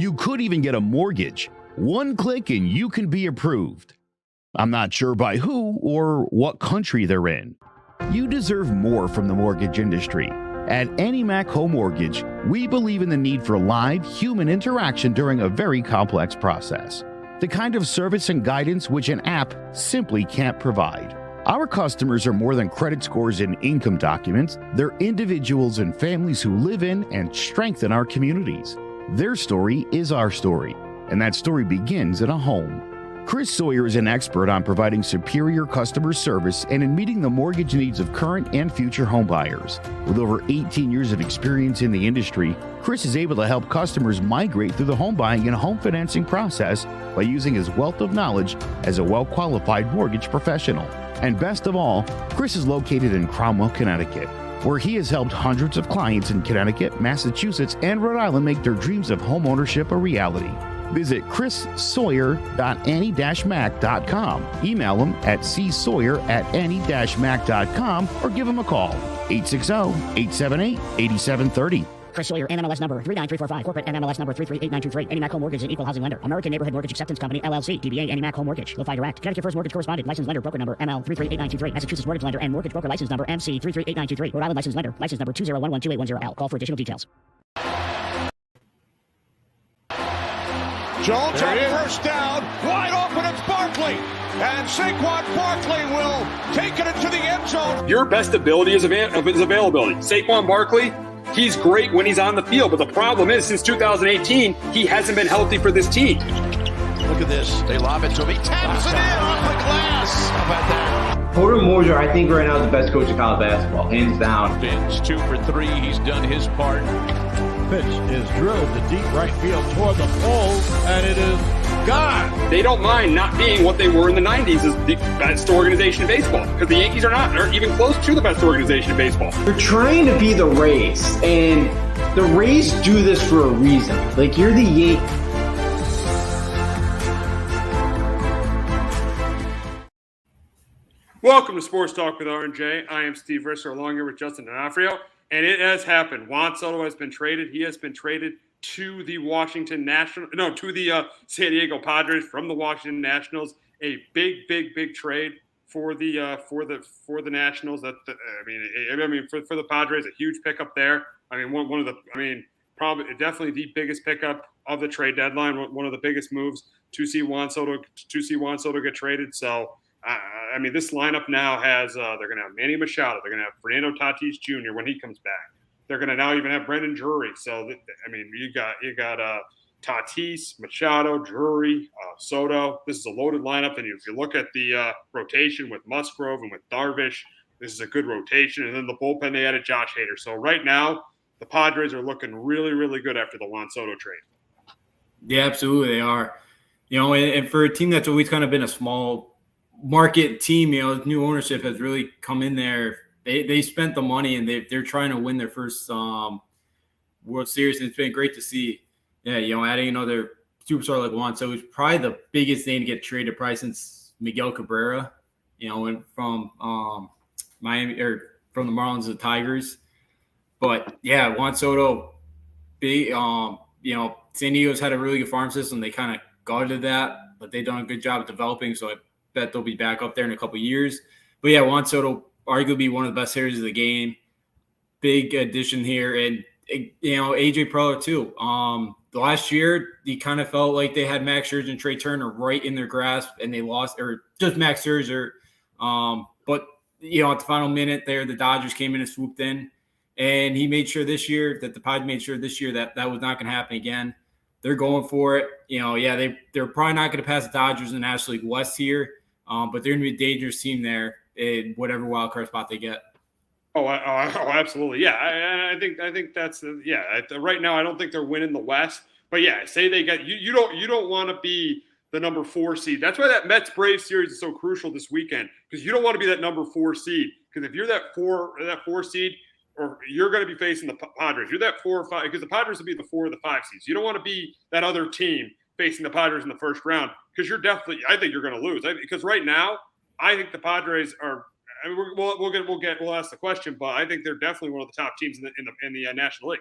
You could even get a mortgage. One click and you can be approved. I'm not sure by who or what country they're in. You deserve more from the mortgage industry. At AnnieMac Home Mortgage, we believe in the need for live human interaction during a very complex process. The kind of service and guidance which an app simply can't provide. Our customers are more than credit scores and income documents. They're individuals and families who live in and strengthen our communities. Their story is our story, and that story begins in a home. Chris Sawyer is an expert on providing superior customer service and in meeting the mortgage needs of current and future homebuyers. With over 18 years of experience in the industry, Chris is able to help customers migrate through the home buying and home financing process by using his wealth of knowledge as a well-qualified mortgage professional. And best of all, Chris is located in Cromwell, Connecticut, where he has helped hundreds of clients in Connecticut, Massachusetts, and Rhode Island make their dreams of homeownership a reality. Visit chrissawyer.annie-mac.com. Email him at csawyer@annie-mac.com or give him a call, 860-878-8730. Chris Sawyer, NMLS number 39345, corporate NMLS number 338923. AnnieMac Home Mortgage is an equal housing lender. American Neighborhood Mortgage Acceptance Company, LLC. DBA AnnieMac Home Mortgage. Lo-Fi Direct. Connecticut First Mortgage Correspondent. License Lender. Broker number ML 338923. Massachusetts Mortgage Lender and Mortgage Broker License Number MC 338923. Rhode Island License Lender. License number 201128110L. Call for additional details. Jones on first down, wide open, it's Barkley. And Saquon Barkley will take it into the end zone. Your best ability is availability. Saquon Barkley, he's great when he's on the field, but the problem is since 2018, he hasn't been healthy for this team. Look at this. They lob it to him. He taps it in off the glass. How about that? Porter Moser, I think right now is the best coach in college basketball, hands down. Vin's 2 for 3. He's done his part. Pitch is drilled to deep right field toward the pole, and it is gone. They don't mind not being what they were in the 90s as the best organization in baseball, because the Yankees are not, or even close to the best organization in baseball. You're trying to be the Rays, and the Rays do this for a reason. Like, you're the Yankees. Welcome to Sports Talk with R&J. I am Steve Risser, along here with Justin D'Onofrio. And it has happened. Juan Soto has been traded. He has been traded to the San Diego Padres from the Washington Nationals. A big trade for the Nationals. For the Padres, a huge pickup there. Probably definitely the biggest pickup of the trade deadline. One of the biggest moves to see Juan Soto get traded. So. This lineup now has they're going to have Manny Machado. They're going to have Fernando Tatis Jr. when he comes back. They're going to now even have Brendan Drury. So, you got Tatis, Machado, Drury, Soto. This is a loaded lineup. And if you look at the rotation with Musgrove and with Darvish, this is a good rotation. And then the bullpen, they added Josh Hader. So right now, the Padres are looking really, really good after the Juan Soto trade. Yeah, absolutely they are. And for a team that's always kind of been a small market team, new ownership has really come in there. They spent the money and they're trying to win their first World Series, and it's been great to see. Yeah, adding another superstar like Juan, so it's probably the biggest name to get traded probably since Miguel Cabrera, went from Miami or from the Marlins to the Tigers. But yeah, Juan Soto, big. San Diego's had a really good farm system. They kind of guarded that, but they've done a good job of developing. So I bet they'll be back up there in a couple of years. But yeah, Juan Soto, arguably one of the best hitters of the game. Big addition here. And, AJ Preller too. The last year, he kind of felt like they had Max Scherzer and Trey Turner right in their grasp, and they lost, or just Max Scherzer. But, at the final minute there, the Dodgers came in and swooped in. And he made sure this year that the Padres made sure this year that was not going to happen again. They're going for it. They're probably not going to pass the Dodgers in the National League West here. But they're going to be a dangerous team there in whatever wild card spot they get. Oh, absolutely, yeah. I think that's right now, I don't think they're winning the West, but yeah, say they get you don't want to be the number 4 seed. That's why that Mets Braves series is so crucial this weekend, because you don't want to be that number 4 seed. Because if you're that four seed, or you're going to be facing the Padres, you're that 4 or 5, because the Padres will be the 4 or the 5 seeds. You don't want to be that other team facing the Padres in the first round, because I think you're going to lose. Because right now, I think the Padres are. We'll ask the question, but I think they're definitely one of the top teams in the National League.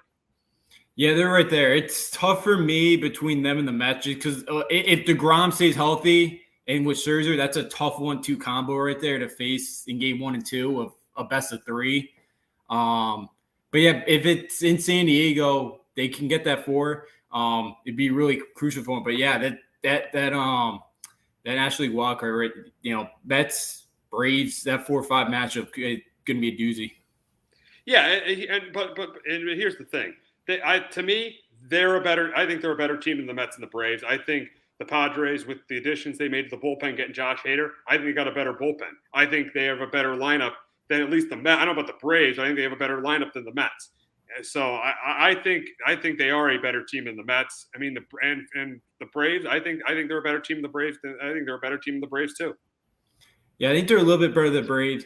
Yeah, they're right there. It's tough for me between them and the Mets because if DeGrom stays healthy and with Scherzer, that's a tough 1-2 combo right there to face in game 1 and 2 of a best of 3. But yeah, if it's in San Diego, they can get that 4. It'd be really crucial for them. But yeah, that National League wildcard, right? You know, Mets, Braves, that 4-5 matchup going to be a doozy. Yeah, but here's the thing. To me, I think they're a better team than the Mets and the Braves. I think the Padres, with the additions they made to the bullpen, getting Josh Hader, I think they got a better bullpen. I think they have a better lineup than at least the Mets. I don't know about the Braves. I think they have a better lineup than the Mets. So I think they are a better team than the Mets. I mean, and the Braves. I think they're a better team than the Braves. I think they're a better team than the Braves too. Yeah, I think they're a little bit better than the Braves.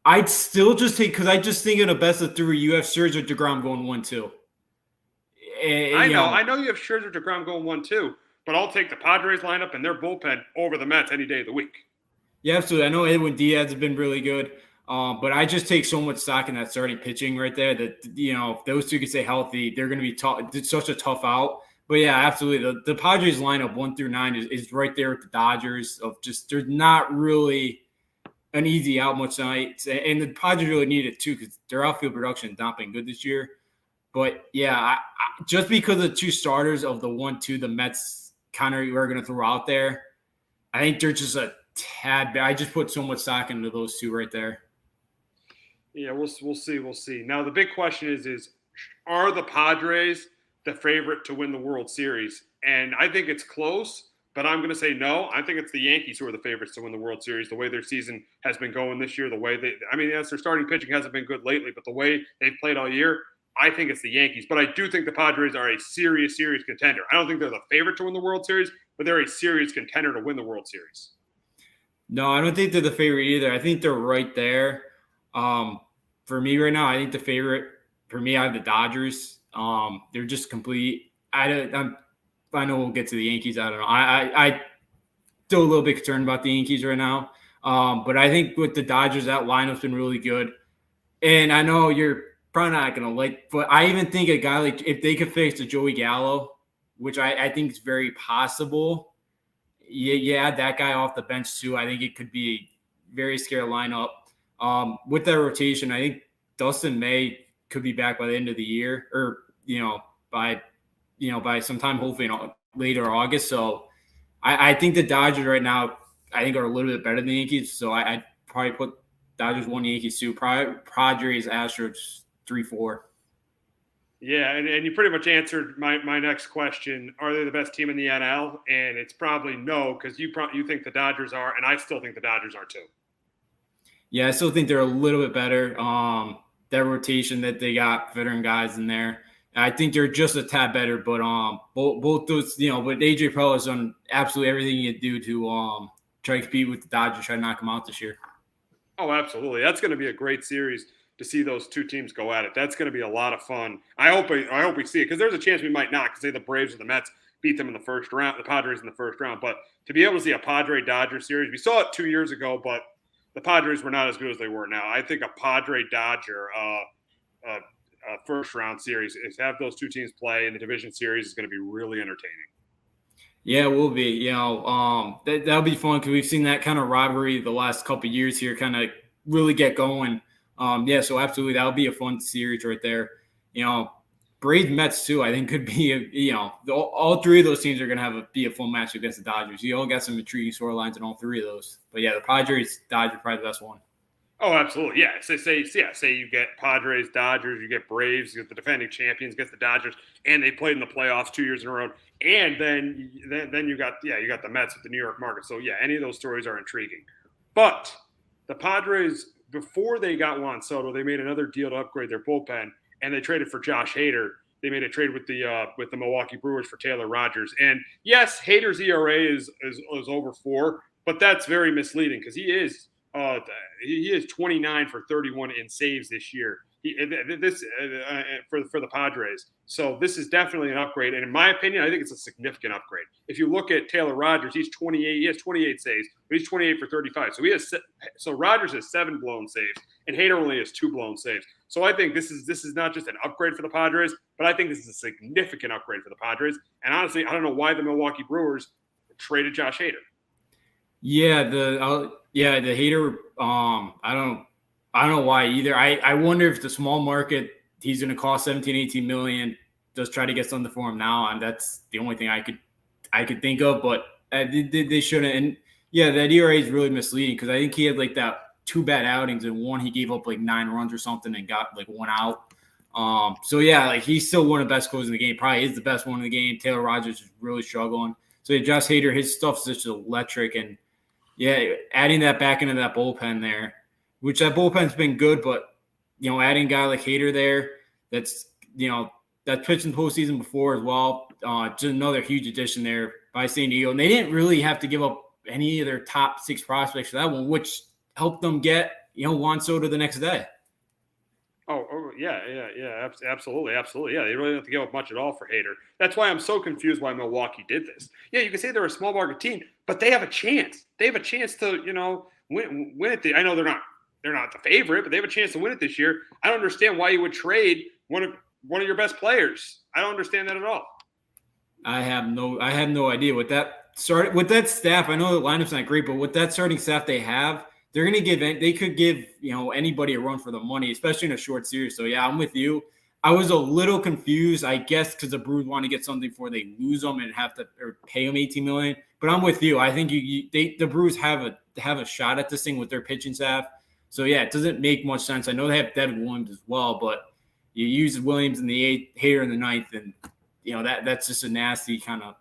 I'd still just take because I just think in a best of 3, you have Scherzer, DeGrom going 1-2. I know you have Scherzer, DeGrom going 1-2, but I'll take the Padres lineup and their bullpen over the Mets any day of the week. Yeah, absolutely. I know Edwin Diaz has been really good, but I just take so much stock in that starting pitching right there that, if those two can stay healthy, they're going to be tough. It's such a tough out. But yeah, absolutely. The Padres lineup 1 through 9 is right there with the Dodgers. There's not really an easy out much night, and the Padres really need it too because their outfield production has not been good this year. But yeah, just because of the 2 starters of the 1-2 the Mets kind of are going to throw out there, I think they're just a tad bit. I just put so much stock into those 2 right there. Yeah, we'll see. Now the big question is are the Padres the favorite to win the World Series? And I think it's close, but I'm going to say no. I think it's the Yankees who are the favorites to win the World Series. The way their season has been going this year, yes, their starting pitching hasn't been good lately, but the way they've played all year, I think it's the Yankees. But I do think the Padres are a serious contender. I don't think they're the favorite to win the World Series, but they're a serious contender to win the World Series. No, I don't think they're the favorite either. I think they're right there. For me right now, I think the favorite for me, I have the Dodgers. They're just complete. I know we'll get to the Yankees. I don't know. I still a little bit concerned about the Yankees right now. But I think with the Dodgers, that lineup's been really good. And I know you're probably not going to but I even think a guy like if they could fix the Joey Gallo, which I think is very possible. Yeah, add that guy off the bench too. I think it could be a very scary lineup. With that rotation, I think Dustin May could be back by the end of the year, or by sometime hopefully later August. So I think the Dodgers right now I think are a little bit better than the Yankees. So I'd probably put Dodgers 1, Yankees 2, Padres, Astros 3-4. Yeah, and you pretty much answered my next question. Are they the best team in the NL? And it's probably no, because you think the Dodgers are, and I still think the Dodgers are too. Yeah, I still think they're a little bit better. That rotation that they got veteran guys in there, I think they're just a tad better. But both those, but AJ Preller has done absolutely everything you do to try to compete with the Dodgers, try to knock them out this year. Oh, absolutely. That's going to be a great series to see those 2 teams go at it. That's going to be a lot of fun. I hope we see it because there's a chance we might not, because say the Braves or the Mets beat them in the first round, the Padres in the first round. But to be able to see a Padre-Dodger series, we saw it 2 years ago, but the Padres were not as good as they were now. I think a Padre-Dodger first-round series, is have those 2 teams play in the division series, is going to be really entertaining. Yeah, it will be. That'll be fun because we've seen that kind of rivalry the last couple of years here kind of really get going. So absolutely, that'll be a fun series right there. Braves Mets too, I think could be all 3 of those teams are going to be a fun match against the Dodgers. You all got some intriguing storylines in all 3 of those. But yeah, the Padres Dodgers probably the best one. Oh, absolutely. Yeah. Say you get Padres, Dodgers, you get Braves, you get the defending champions against the Dodgers, and they played in the playoffs 2 years in a row. And then you got the Mets with the New York market. So yeah, any of those stories are intriguing. But the Padres, before they got Juan Soto, they made another deal to upgrade their bullpen, and they traded for Josh Hader. They made a trade with the Milwaukee Brewers for Taylor Rogers. And yes, Hader's ERA is over 4, but that's very misleading because he is 29 for 31 in saves this year. For the Padres. So this is definitely an upgrade. And in my opinion, I think it's a significant upgrade. If you look at Taylor Rogers, he's 28. He has 28 saves, but he's 28 for 35. So Rogers has 7 blown saves, and Hader only has 2 blown saves. So I think this is not just an upgrade for the Padres, but I think this is a significant upgrade for the Padres. And honestly, I don't know why the Milwaukee Brewers traded Josh Hader. Yeah, the Hader. I don't know why either. I wonder if the small market he's going to cost 17, 18 million. Just try to get something for him now, and that's the only thing I could think of. But they shouldn't. And yeah, that ERA is really misleading because I think he had like that 2 bad outings, and one he gave up like 9 runs or something and got like 1 out. So yeah, like he's still one of the best closers in the game. Probably is the best one in the game. Taylor Rogers is really struggling. So yeah, Josh Hader, his stuff's just electric, and yeah, adding that back into that bullpen there, which that bullpen's been good, but adding a guy like Hader there, that's pitched in the postseason before as well. Just another huge addition there by San Diego, and they didn't really have to give up any of their top 6 prospects for that one, which helped them get Juan Soto the next day. Yeah, absolutely. Yeah, they really don't have to give up much at all for Hader. That's why I'm so confused why Milwaukee did this. Yeah, you can say they're a small market team, but they have a chance. They have a chance to, win it. I know they're not the favorite, but they have a chance to win it this year. I don't understand why you would trade one of your best players. I don't understand that at all. I have no idea with that staff. I know the lineup's not great, but with that starting staff they have, they could give anybody a run for the money, especially in a short series. So yeah, I'm with you. I was a little confused, I guess, because the Brewers want to get something before they lose them and have to pay them $18 million. But I'm with you. I think the Brewers have a shot at this thing with their pitching staff. So yeah, it doesn't make much sense. I know they have Devin Williams as well, but you use Williams in the 8th, Hader in the 9th, and that's just a nasty kind of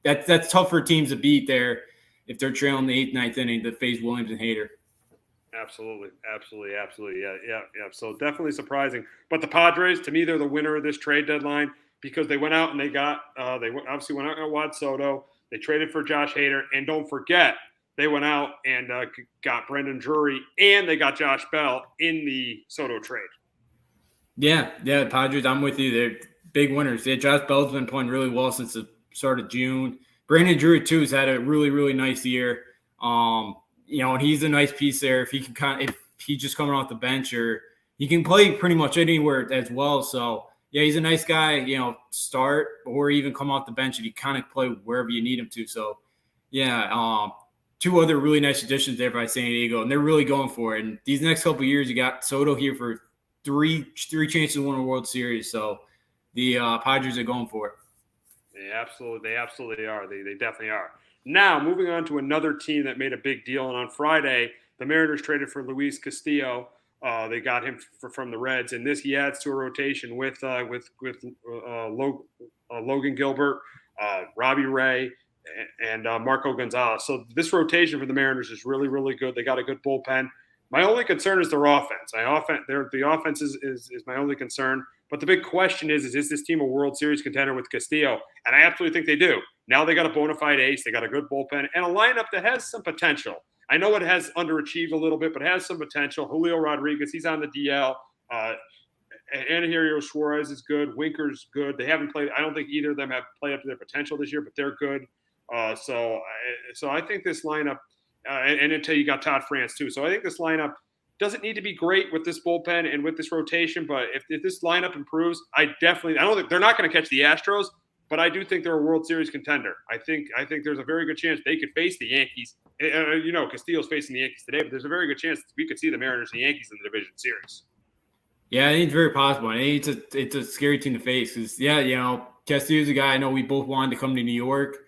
that's tough for teams to beat there if they're trailing the 8th, 9th inning to face Williams and Hader. Absolutely. Yeah. So definitely surprising. But the Padres, to me, they're the winner of this trade deadline because they went out and they obviously went out and got Juan Soto. They traded for Josh Hader, and don't forget, they went out and got Brendan Drury, and they got Josh Bell in the Soto trade. Yeah, Padres, I'm with you. They're big winners. Yeah, Josh Bell's been playing really well since the start of June. Brandon Drury, too, has had a really, really nice year. And he's a nice piece there. If he's just coming off the bench, or he can play pretty much anywhere as well. So, yeah, he's a nice guy, start or even come off the bench and he kind of play wherever you need him to. So, yeah, 2 other really nice additions there by San Diego, and they're really going for it. And these next couple of years, you got Soto here for three chances to win a World Series. So the Padres are going for it. They absolutely are. They definitely are. Now, moving on to another team that made a big deal, and on Friday, the Mariners traded for Luis Castillo. They got him from the Reds, and he adds to a rotation with Logan Gilbert, Robbie Ray, and Marco Gonzalez. So this rotation for the Mariners is really, really good. They got a good bullpen. My only concern is their offense. The offense is my only concern. But the big question is this team a World Series contender with Castillo? And I absolutely think they do. Now they got a bona fide ace. They got a good bullpen and a lineup that has some potential. I know it has underachieved a little bit, but has some potential. Julio Rodriguez, he's on the DL. Anaherio Suarez is good. Winker's good. They haven't played. I don't think either of them have played up to their potential this year, but they're good. So I think this lineup, and until you got Todd France too. So I think this lineup doesn't need to be great with this bullpen and with this rotation, but if this lineup improves, I don't think they're not going to catch the Astros, but I do think they're a World Series contender. I think there's a very good chance they could face the Yankees. Castillo's facing the Yankees today, but there's a very good chance we could see the Mariners and the Yankees in the division series. Yeah, I think it's very possible. I think it's a scary team to face because, Castillo's a guy I know we both wanted to come to New York.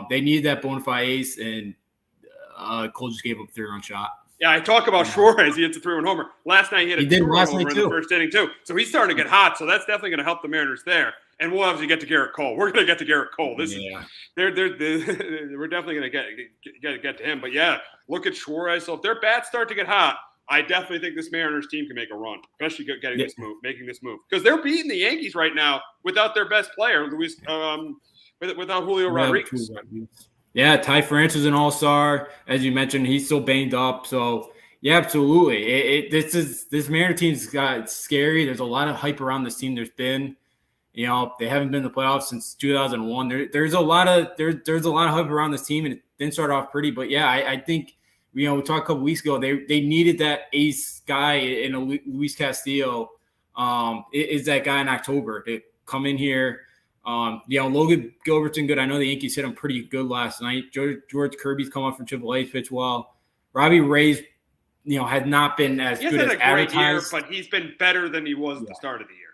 They need that bona fide ace, and Cole just gave up a 3-run shot. Yeah, I talk about Suarez. He hits a 3-run homer. Last night he hit a 2-run homer in the first inning too. So he's starting to get hot. So that's definitely going to help the Mariners there. And we'll obviously get to Garrett Cole. We're going to get to Garrett Cole. We're definitely going to get to him. But yeah, look at Suarez. So if their bats start to get hot, I definitely think this Mariners team can make a run, especially making this move, because they're beating the Yankees right now without their best player, without Julio Rodriguez. Yeah, Ty France is an all-star. As you mentioned, he's still banged up. So, yeah, absolutely. This Mariners team's got scary. There's a lot of hype around this team. There's been, they haven't been in the playoffs since 2001. There's a lot of hype around this team, and it didn't start off pretty. But, yeah, I think we talked a couple weeks ago. They needed that ace guy in a Luis Castillo. Is that guy in October to come in here? Logan Gilbert's good. I know the Yankees hit him pretty good last night. George Kirby's come up from AAA, pitch well. Robbie Ray's, had not been as good as advertised. Year, but he's been better than he was at the start of the year.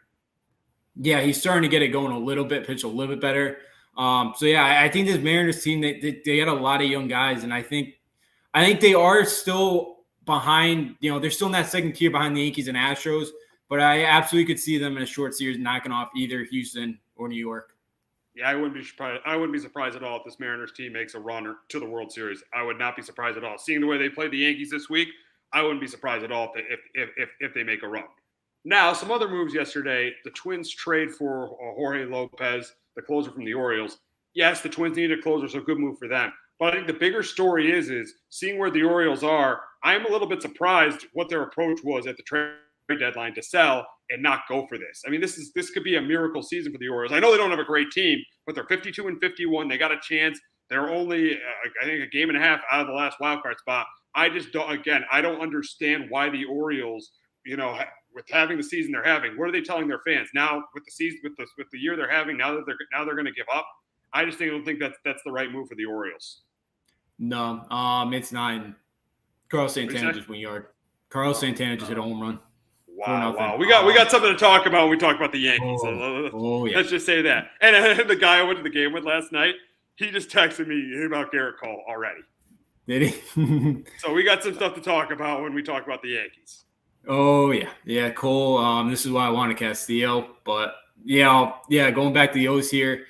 Yeah, he's starting to get it going a little bit, pitch a little bit better. I think this Mariners team, they got a lot of young guys, and I think they are still behind. They're still in that second tier behind the Yankees and Astros, but I absolutely could see them in a short series knocking off either Houston or New York. Yeah, I wouldn't be surprised at all if this Mariners team makes a run to the World Series. I would not be surprised at all. Seeing the way they played the Yankees this week, I wouldn't be surprised at all if they make a run. Now, some other moves yesterday. The Twins trade for Jorge Lopez, the closer from the Orioles. Yes, the Twins needed a closer, so good move for them. But I think the bigger story is seeing where the Orioles are. I'm a little bit surprised what their approach was at the trade deadline to sell and not go for this. I mean, this could be a miracle season for the Orioles. I know they don't have a great team, but they're 52-51. They got a chance. They're only, I think, a game and a half out of the last wild card spot. I just don't. Again, I don't understand why the Orioles, with having the season they're having, what are they telling their fans now with the season, with the year they're having? Now they're going to give up. I just don't think that's the right move for the Orioles. No, it's not. Carlos Santana just went yard. Carlos Santana just hit a home run. Wow. We got something to talk about when we talk about the Yankees. Yeah. Let's just say that. And the guy I went to the game with last night, he just texted me about Garrett Cole already. Did he? So we got some stuff to talk about when we talk about the Yankees. Oh, yeah. Yeah, Cole, this is why I wanted Castillo. But, going back to the O's here,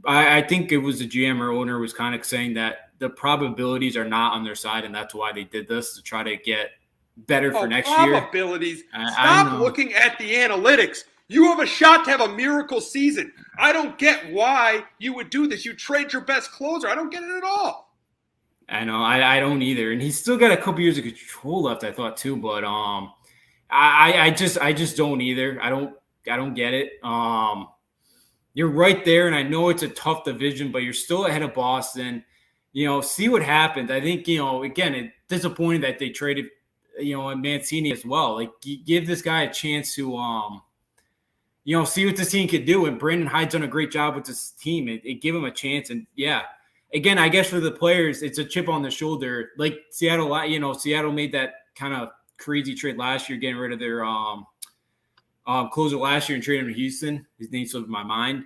I think it was the GM or owner was kind of saying that the probabilities are not on their side, and that's why they did this, to try to get better for next year. Probabilities. Stop looking at the analytics. You have a shot to have a miracle season. I don't get why you would do this. You trade your best closer. I don't get it at all. I know. I don't either. And he's still got a couple years of control left, I thought, too. But I just don't either. I don't get it. You're right there, and I know it's a tough division, but you're still ahead of Boston. See what happens. I think, again, it's disappointing that they traded, and Mancini as well. Like, give this guy a chance to, see what this team could do. And Brandon Hyde's done a great job with this team. It give him a chance. And, again, I guess for the players, it's a chip on the shoulder. Like Seattle, Seattle made that kind of crazy trade last year, getting rid of their closer last year and trading him to Houston. His name slipped my mind.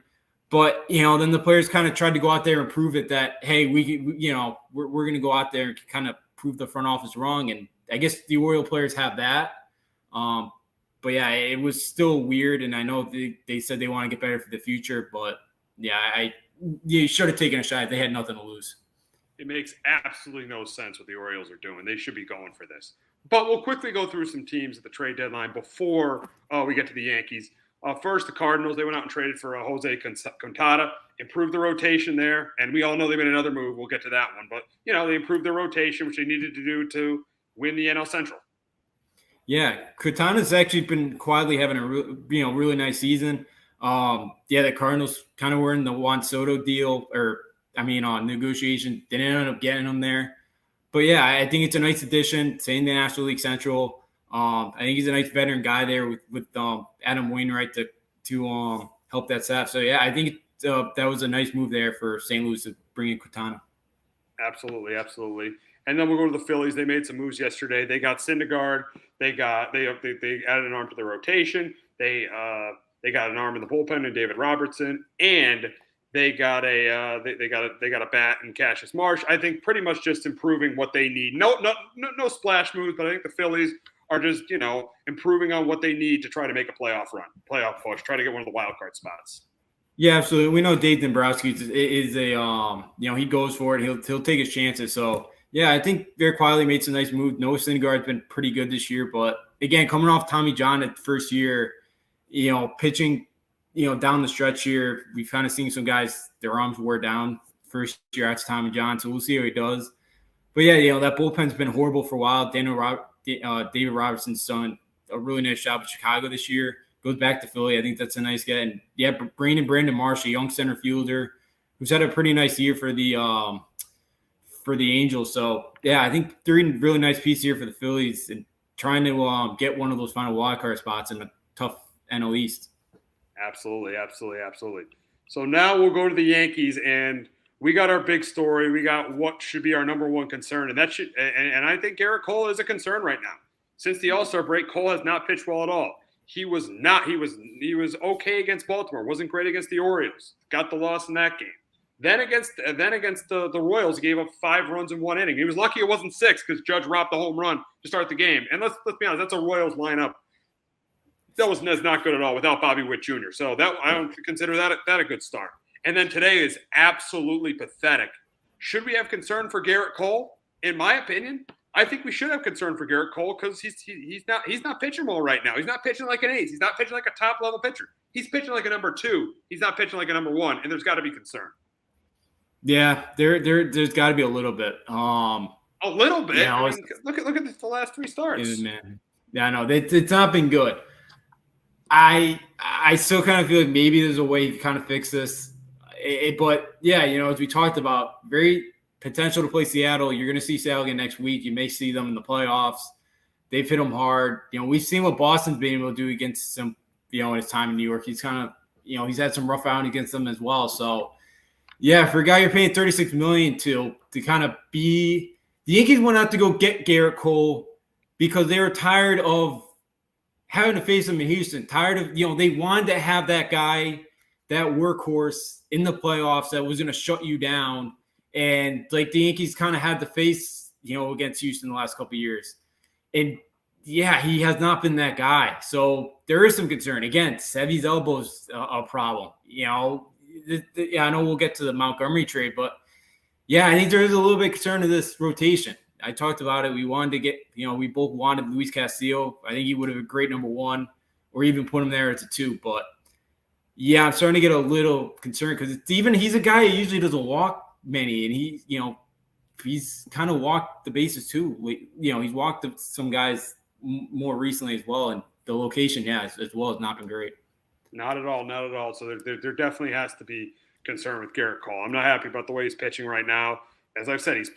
But, then the players kind of tried to go out there and prove it that, hey, we're going to go out there and kind of prove the front office wrong. And I guess the Oriole players have that. But, it was still weird. And I know they said they want to get better for the future. But, you should have taken a shot. They had nothing to lose. It makes absolutely no sense what the Orioles are doing. They should be going for this. But we'll quickly go through some teams at the trade deadline before we get to the Yankees. First, the Cardinals. They went out and traded for Jose Quintana, improved the rotation there. And we all know they made another move. We'll get to that one. But, they improved their rotation, which they needed to do to win the NL Central. Yeah, Quintana's actually been quietly having a really nice season. The Cardinals kind of were in the Juan Soto deal, negotiation. They didn't end up getting him there. But, I think it's a nice addition. Same in the National League Central. I think he's a nice veteran guy there with Adam Wainwright to help that staff. So, I think that was a nice move there for St. Louis to bring in Quintana. Absolutely. And then we'll go to the Phillies. They made some moves yesterday. They got Syndergaard. They added an arm to the rotation. They got an arm in the bullpen in David Robertson, and they got a bat in Cassius Marsh. I think pretty much just improving what they need. No splash moves, but I think the Phillies are just improving on what they need to try to make a playoff push, try to get one of the wild card spots. Yeah, absolutely. We know Dave Dombrowski is he goes for it. He'll take his chances. So I think very quietly made some nice moves. Noah Syndergaard's been pretty good this year, but again, coming off Tommy John at the first year, pitching, down the stretch here, we've kind of seen some guys, their arms wore down first year after Tommy John. So we'll see how he does. But that bullpen's been horrible for a while. David Robertson's done a really nice job with Chicago this year. Goes back to Philly. I think that's a nice guy. And Brandon Marsh, a young center fielder who's had a pretty nice year for the for the Angels. So, yeah, I think they're in a really nice piece here for the Phillies and trying to get one of those final wildcard spots in a tough NL East. Absolutely. So now we'll go to the Yankees, and we got our big story. We got what should be our number one concern, and I think Garrett Cole is a concern right now. Since the All-Star break, Cole has not pitched well at all. He was okay against Baltimore. Wasn't great against the Orioles. Got the loss in that game. Then against the Royals, he gave up 5 runs in 1 inning. He was lucky it wasn't 6 because Judge robbed the home run to start the game. And let's be honest, that's a Royals lineup that's not good at all without Bobby Witt Jr. So that I don't consider that a good start. And then today is absolutely pathetic. Should we have concern for Garrett Cole? In my opinion, I think we should have concern for Garrett Cole because he's not pitching well right now. He's not pitching like an ace. He's not pitching like a top level pitcher. He's pitching like a number 2. He's not pitching like a number 1, and there's got to be concern. Yeah, there's got to be a little bit. A little bit. Yeah, look at the last 3 starts. Man. Yeah, I know it's not been good. I still kind of feel like maybe there's a way to kind of fix this. But yeah, as we talked about, very potential to play Seattle. You're going to see Seattle again next week. You may see them in the playoffs. They've hit them hard. We've seen what Boston's been able to do against them. In his time in New York, he's kind of he's had some rough outing against them as well. So. Yeah, for a guy you're paying $36 million to kind of be – the Yankees went out to go get Garrett Cole because they were tired of having to face him in Houston, tired of they wanted to have that guy, that workhorse in the playoffs that was going to shut you down. And, the Yankees kind of had to face, against Houston the last couple of years. And, yeah, he has not been that guy. So there is some concern. Again, Sevy's elbow's a problem, I know we'll get to the Montgomery trade, but yeah, I think there is a little bit of concern to this rotation. I talked about it. We wanted to get, we both wanted Luis Castillo. I think he would have been a great number 1 or even put him there as a 2. But yeah, I'm starting to get a little concerned because he's a guy who usually doesn't walk many, and he's kind of walked the bases too. He's walked some guys more recently as well, and the location, as well, has not been great. Not at all. So there definitely has to be concern with Garrett Cole. I'm not happy about the way he's pitching right now. As I've said, he's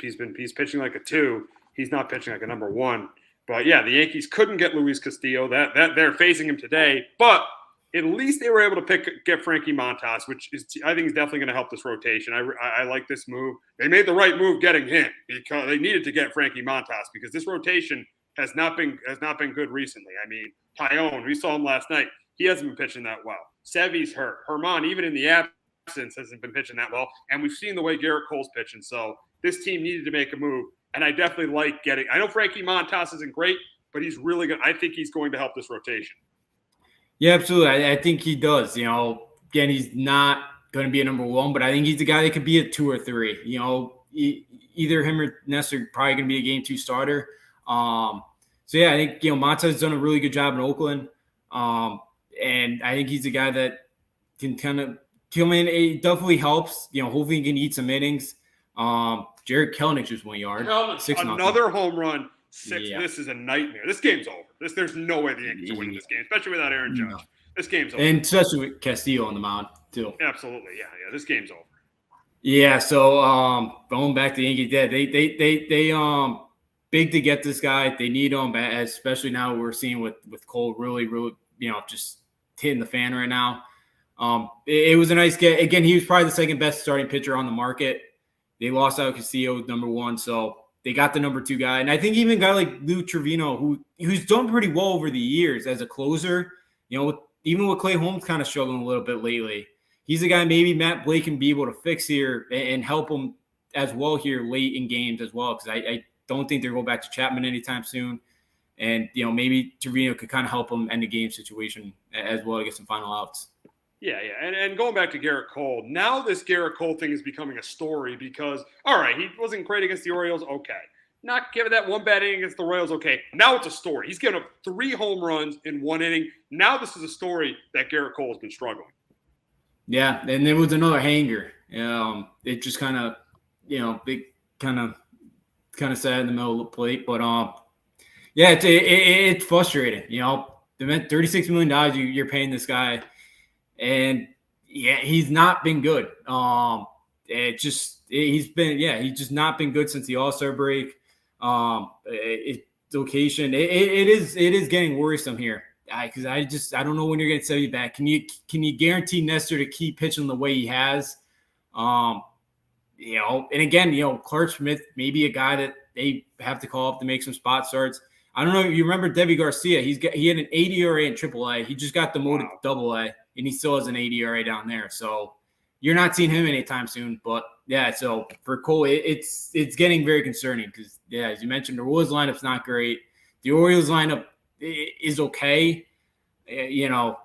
pitching like a 2. He's not pitching like a number 1. But yeah, the Yankees couldn't get Luis Castillo. That they're facing him today. But at least they were able to get Frankie Montas, which is I think is definitely going to help this rotation. I like this move. They made the right move getting him because they needed to get Frankie Montas because this rotation has not been good recently. I mean, Tyone, we saw him last night. He hasn't been pitching that well. Sevy's hurt. Herman, even in the absence, hasn't been pitching that well. And we've seen the way Garrett Cole's pitching. So this team needed to make a move. And I definitely like getting – I know Frankie Montas isn't great, but he's really good. I think he's going to help this rotation. Yeah, absolutely. I think he does. Again, he's not going to be a number 1, but I think he's a guy that could be a 2 or 3. Either him or Ness are probably going to be a game 2 starter. So, yeah, I think, Montas has done a really good job in Oakland. And I think he's a guy that can kind of come in. It definitely helps. Hopefully he can eat some innings. Jared Kelenic just 1 yard. Another home run. 6. Yeah. This is a nightmare. This game's over. There's no way the Yankees are winning this game, especially without Aaron Judge. No. This game's over. And especially with Castillo on the mound, too. Absolutely. Yeah. This game's over. Yeah. So going back to the Yankees, they big to get this guy. They need him, especially now we're seeing with Cole really, just hitting the fan right now. It was a nice get. Again, he was probably the second best starting pitcher on the market. They lost out Castillo, number 1, so they got the number 2 guy. And I think even a guy like Lou Trevino, who's done pretty well over the years as a closer, even with Clay Holmes kind of struggling a little bit lately, he's a guy maybe Matt Blake can be able to fix here and help him as well here late in games as well, because I don't think they're going back to Chapman anytime soon. And, maybe Trevino could kind of help him end the game situation as well to get some final outs. Yeah. And going back to Garrett Cole, now this Garrett Cole thing is becoming a story because, all right, he wasn't great against the Orioles. Okay. Not giving that 1 bad inning against the Royals. Okay. Now it's a story. He's given up 3 home runs in 1 inning. Now this is a story that Garrett Cole has been struggling. Yeah. And there was another hanger. It just kind of, big kind of sad in the middle of the plate. But, yeah, it's frustrating. They meant $36 million you're paying this guy. And, yeah, he's not been good. he's just not been good since the All-Star break. Location, it is getting worrisome here. Because I don't know when you're going to set you back. Can you guarantee Nestor to keep pitching the way he has? And again, Clark Smith may be a guy that they have to call up to make some spot starts. I don't know. You remember Debbie Garcia? He had an 80 ERA in AAA. He just got demoted to AA, and he still has an 80 ERA down there. So you're not seeing him anytime soon. But yeah, so for Cole, it's getting very concerning because as you mentioned, the Royals lineup's not great. The Orioles lineup is okay, but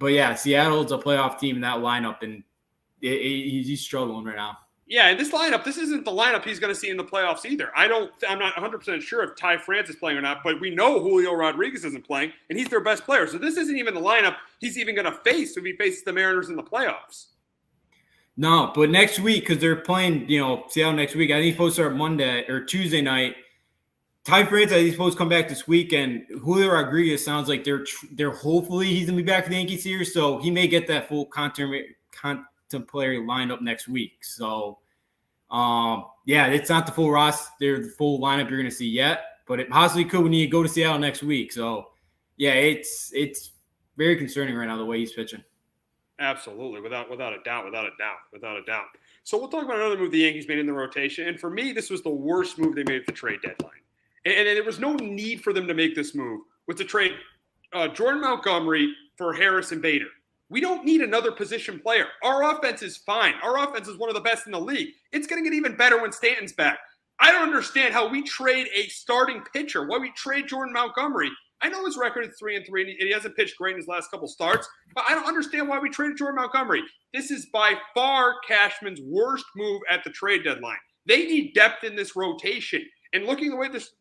yeah, Seattle's a playoff team in that lineup, and he's struggling right now. Yeah, and this lineup, this isn't the lineup he's going to see in the playoffs either. I'm not 100% sure if Ty France is playing or not, but we know Julio Rodriguez isn't playing, and he's their best player. So this isn't even the lineup he's even going to face if he faces the Mariners in the playoffs. No, but next week, because they're playing, Seattle next week, I think he's supposed to start Monday or Tuesday night. Ty France, he's supposed to come back this week, and Julio Rodriguez sounds like they're hopefully he's going to be back for the Yankees here, so he may get that full contemporary lineup next week. So, it's not the full roster, the full lineup you're going to see yet, but it possibly could when you go to Seattle next week. So, yeah, it's very concerning right now the way he's pitching. Absolutely, without a doubt. So we'll talk about another move the Yankees made in the rotation, and for me, this was the worst move they made at the trade deadline. And there was no need for them to make this move, was to trade Jordan Montgomery for Harris and Bader. We don't need another position player. Our offense is fine. Our offense is one of the best in the league. It's going to get even better when Stanton's back. I don't understand how we trade a starting pitcher, why we trade Jordan Montgomery. I know his record is 3-3, and he hasn't pitched great in his last couple starts, but I don't understand why we traded Jordan Montgomery. This is by far Cashman's worst move at the trade deadline. They need depth in this rotation. And looking the way this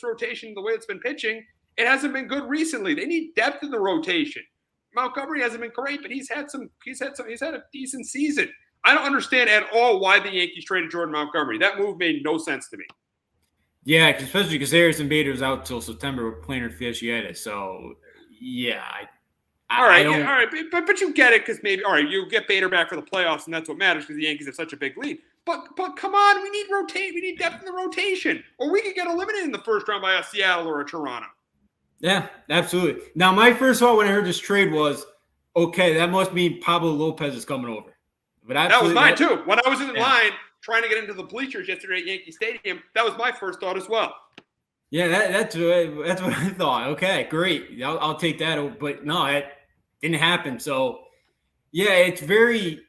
rotation, the way it's been pitching, it hasn't been good recently. They need depth in the rotation. Montgomery hasn't been great, but he's had a decent season. I don't understand at all why the Yankees traded Jordan Montgomery. That move made no sense to me. Yeah, especially because Harris and Bader was out till September with plantar fasciitis. So yeah, all right, but you get it because maybe you get Bader back for the playoffs, and that's what matters because the Yankees have such a big lead. But come on, we need depth in the rotation, or we could get eliminated in the first round by a Seattle or a Toronto. Yeah, absolutely. Now, my first thought when I heard this trade was, okay, that must mean Pablo Lopez is coming over. But that was mine too. When I was in line trying to get into the bleachers yesterday at Yankee Stadium, that was my first thought as well. Yeah, that's what I thought. Okay, great. I'll take that. But no, it didn't happen. So, yeah, it's very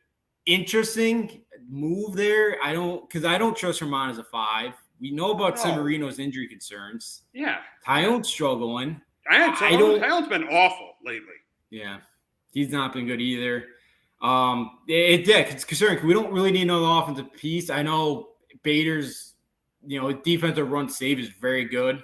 interesting move there. I don't trust Herman as a 5. We know about Severino's injury concerns. Yeah. Tyone's struggling. Tyone's been awful lately. Yeah. He's not been good either. It's concerning. We don't really need another offensive piece. I know Bader's, defensive run save is very good.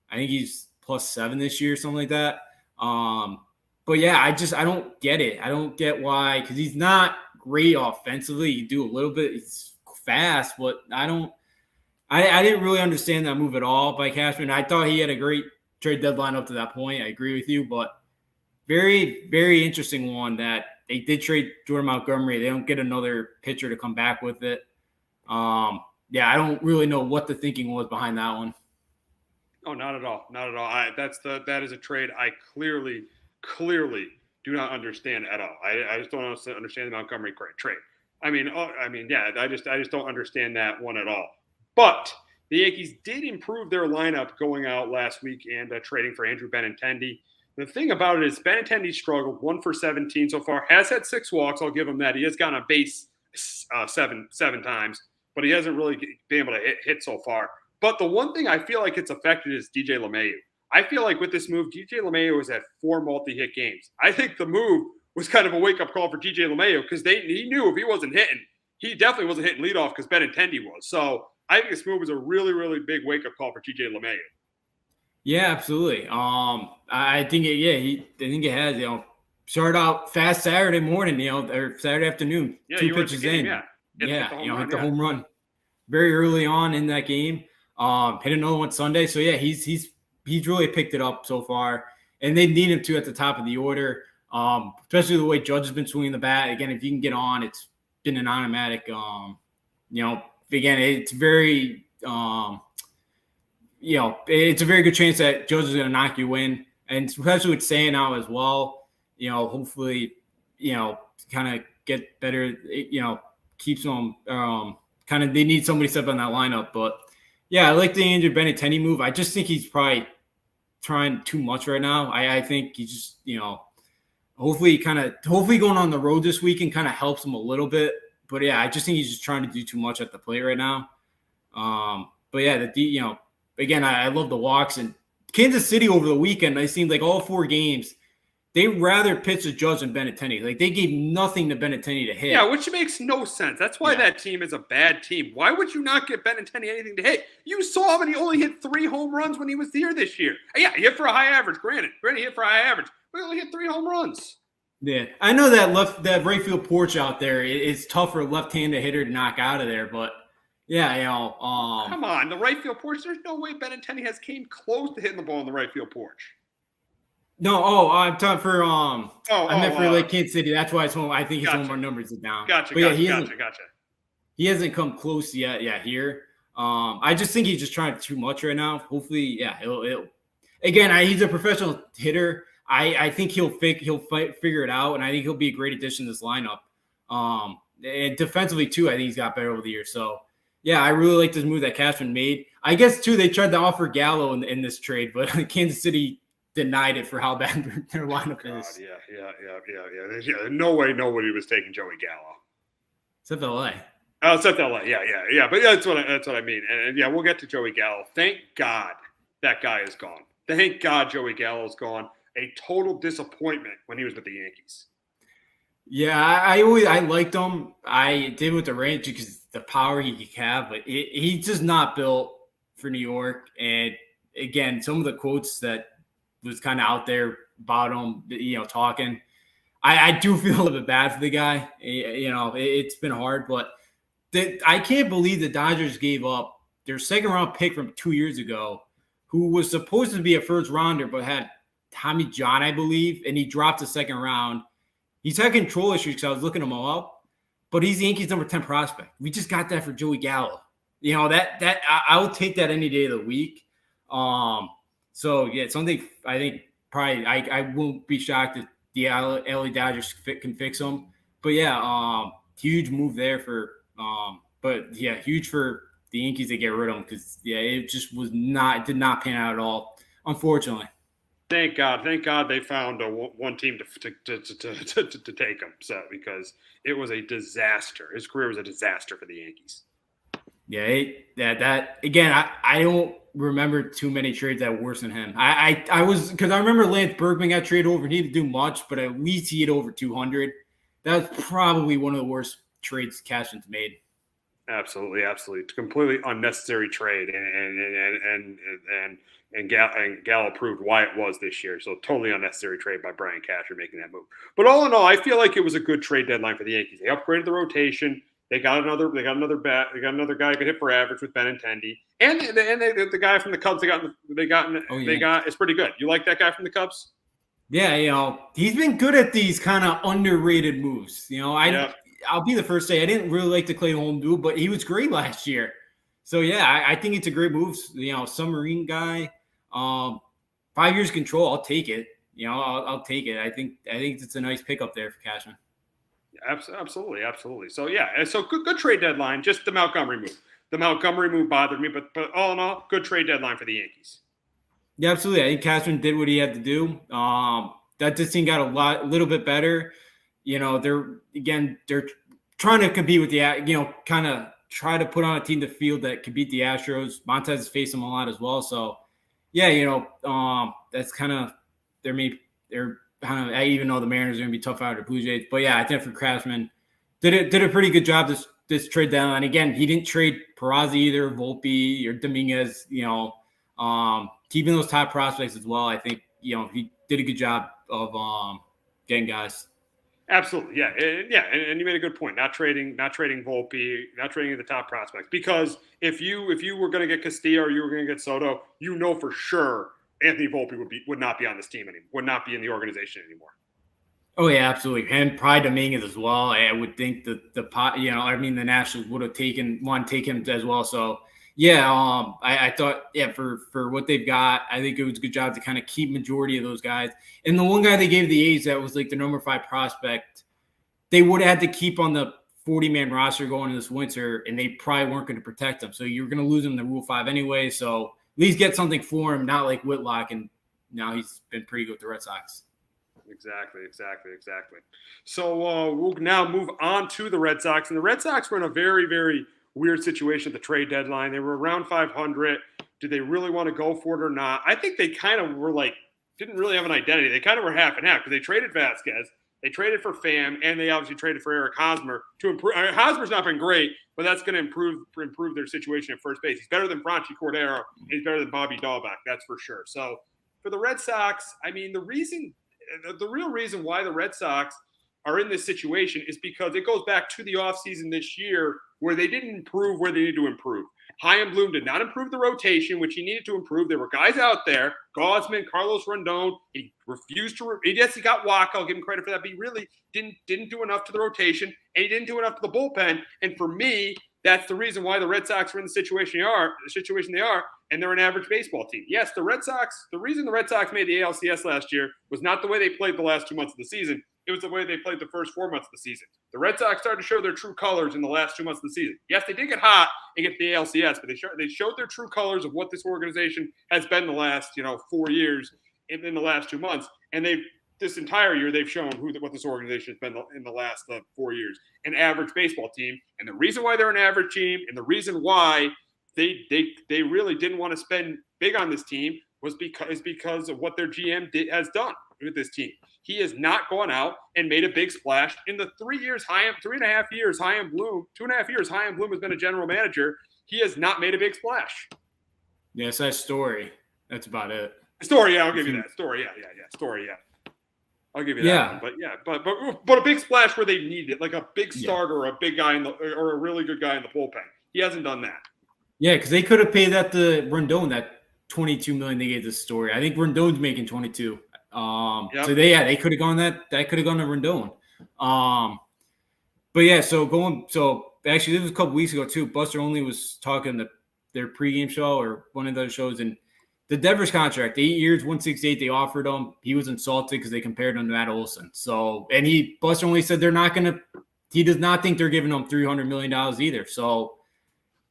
I think he's +7 this year, something like that. But yeah, I don't get it. I don't get why, because he's not great offensively. You do a little bit. He's fast, but I didn't really understand that move at all by Cashman. I thought he had a great trade deadline up to that point. I agree with you, but very, very interesting one that they did trade Jordan Montgomery. They don't get another pitcher to come back with it. I don't really know what the thinking was behind that one. Oh, not at all. Not at all. That is a trade I clearly do not understand at all. I just don't understand the Montgomery trade. I just don't understand that one at all. But the Yankees did improve their lineup going out last week and trading for Andrew Benintendi. The thing about it is Benintendi struggled 1 for 17 so far, has had 6 walks. I'll give him that. He has gotten a base seven times, but he hasn't really been able to hit so far. But the one thing I feel like it's affected is DJ LeMahieu. I feel like with this move, DJ LeMahieu has had 4 multi-hit games. I think the move was kind of a wake-up call for DJ LeMahieu because he knew if he wasn't hitting, he definitely wasn't hitting leadoff because Benintendi was. So I think this move was a really, really big wake-up call for DJ LeMahieu. Yeah, absolutely. I think it has, started out fast Saturday morning, or Saturday afternoon, 2 pitches in. Hit the home run very early on in that game. Hit another one Sunday. So yeah, he's really picked it up so far, and they need him to at the top of the order. Especially the way Judge has been swinging the bat. Again, if you can get on, been an automatic. Again, it's very, it's a very good chance that Joe's is going to knock you in, and especially with saying now as well. Hopefully, kind of get better. Keeps them. Kind of they need somebody to step on that lineup, but yeah, I like the Andrew Benintendi move. I just think he's probably trying too much right now. I think he just, hopefully going on the road this weekend kind of helps him a little bit. But yeah, I just think he's just trying to do too much at the plate right now. But yeah, again, I love the walks, and Kansas City over the weekend, I seemed like all 4 games, they rather pitch to Judge than Benintendi. Like they gave nothing to Benintendi to hit. Yeah, which makes no sense. That's why that team is a bad team. Why would you not get Benintendi anything to hit? You saw him and he only hit 3 home runs when he was here this year. Yeah, he hit for a high average. Granted, he hit for a high average. But he only hit 3 home runs. Yeah, I know that right field porch out there is tough for a left-handed hitter to knock out of there, but yeah, come on, the right field porch. There's no way Benintendi has came close to hitting the ball in the right field porch. No, I'm talking for I meant for like Kansas City. That's why it's home. I think his home run numbers are down. Gotcha. He hasn't come close yet. Yeah, here. I just think he's just trying too much right now. Hopefully, yeah, he'll again. He's a professional hitter. I think he'll figure it out, and I think he'll be a great addition to this lineup. And defensively too, I think he's got better over the years. So yeah, I really like this move that Cashman made. I guess too, they tried to offer Gallo in this trade, but Kansas City denied it for how bad their lineup is. Yeah. No way nobody was taking Joey Gallo. Except LA. Oh, except LA. Yeah. But that's what I mean. And yeah, we'll get to Joey Gallo. Thank God that guy is gone. Thank God Joey Gallo is gone. A total disappointment when he was with the Yankees. Yeah, I liked him. I did with the Rangers because the power he could have, but he's just not built for New York. And again, some of the quotes that was kind of out there about him, talking. I do feel a little bit bad for the guy. It's been hard, but I can't believe the Dodgers gave up their second round pick from 2 years ago, who was supposed to be a first rounder, but had Tommy John, I believe, and he dropped the second round. He's had control issues because I was looking him all up, but he's the Yankees' number 10 prospect. We just got that for Joey Gallo. That I will take that any day of the week. So, yeah, something I think probably I won't be shocked if the LA Dodgers can fix them. But, yeah, huge move there huge for the Yankees to get rid of him because, yeah, it just did not pan out at all, unfortunately. Thank God they found one team to take him. So because it was a disaster. His career was a disaster for the Yankees. Yeah, that again. I don't remember too many trades that were worse than him. I was because I remember Lance Berkman got traded over. He didn't do much, but at least he had over 200. That was probably one of the worst trades Cashman's made. Absolutely. Completely unnecessary trade, and Gallo proved why it was this year. So totally unnecessary trade by Brian Cashman making that move. But all in all, I feel like it was a good trade deadline for the Yankees. They upgraded the rotation. They got another bat. They got another guy who could hit for average with Benintendi, and the guy from the Cubs they got is pretty good. You like that guy from the Cubs? Yeah, he's been good at these kind of underrated moves. I'll be the first to say I didn't really like the Clay Holmes move, but he was great last year. So yeah, I think it's a great move. Submarine guy, 5 years control. I'll take it. I'll take it. I think it's a nice pickup there for Cashman. Absolutely. So yeah, so good trade deadline. Just the Montgomery move. The Montgomery move bothered me, but all in all, good trade deadline for the Yankees. Yeah, absolutely. I think Cashman did what he had to do. That this team got a little bit better. They're trying to compete with the kind of try to put on a team to field that can beat the Astros. Montez has faced them a lot as well. So yeah, that's kind of they're kind of, even though the Mariners are going to be tough out of the Blue Jays. But yeah, I think for Cashman did a pretty good job this trade deadline. And again, he didn't trade Peraza either, Volpe or Dominguez, keeping those top prospects as well. I think, he did a good job of getting guys. Absolutely. Yeah. And you made a good point. Not trading Volpe, not trading the top prospects, because if you were going to get Castillo or you were going to get Soto, for sure Anthony Volpe would not be on this team anymore, would not be in the organization anymore. Oh yeah, absolutely. And probably Dominguez as well. I would think that the Nationals would have want to take him as well. So yeah, I thought, yeah, for what they've got, I think it was a good job to kind of keep majority of those guys. And the one guy they gave the A's that was like the number 5 prospect, they would have had to keep on the 40-man roster going in this winter, and they probably weren't going to protect him. So you're going to lose him in the Rule 5 anyway. So at least get something for him, not like Whitlock, and now he's been pretty good with the Red Sox. Exactly. So we'll now move on to the Red Sox. And the Red Sox were in a very, very weird situation at the trade deadline. They were around 500. Did they really want to go for it or not? I think they kind of were didn't really have an identity. They kind of were half and half because they traded Vasquez, they traded for Pham, and they obviously traded for Eric Hosmer to improve. Hosmer's not been great, but that's going to improve their situation at first base. He's better than Franchi Cordero. He's better than Bobby Dahlbeck, that's for sure. So for the Red Sox, I mean, the real reason why the Red Sox are in this situation is because it goes back to the offseason this year where they didn't improve where they needed to improve. Chaim Bloom did not improve the rotation, which he needed to improve. There were guys out there, Gausman, Carlos Rendon. He refused to. Yes, he got Wacha. I'll give him credit for that, but he really didn't do enough to the rotation, and he didn't do enough to the bullpen. And for me, that's the reason why the Red Sox are in the situation they are, and they're an average baseball team. Yes, the reason the Red Sox made the ALCS last year was not the way they played the last 2 months of the season. It was the way they played the first 4 months of the season. The Red Sox started to show their true colors in the last 2 months of the season. Yes, they did get hot and get the ALCS, but they showed their true colors of what this organization has been the last 4 years in the last 2 months. And this entire year they've shown what this organization has been in the last 4 years, an average baseball team. And the reason why they're an average team, and the reason why they really didn't want to spend big on this team was because of what their GM has done with this team. He has not gone out and made a big splash in the 3 years. 2.5 years. Chaim Bloom has been a general manager. He has not made a big splash. Yes, that Story. That's about it. Story, yeah, I'll give you that. Story, yeah. Story, yeah. I'll give you that one. But a big splash where they need it, like a big starter or a big guy or a really good guy in the bullpen. He hasn't done that. Yeah, because they could have paid that to Rendon, that $22 million they gave this Story. I think Rendon's making 22. So they could have gone that could have gone to Rendon. But yeah, so actually this was a couple weeks ago too. Buster Olney was talking their pregame show or one of those shows, and the Devers contract, 8 years, 168, they offered him. He was insulted because they compared him to Matt Olson. So, and Buster Olney said he does not think they're giving him $300 million either. So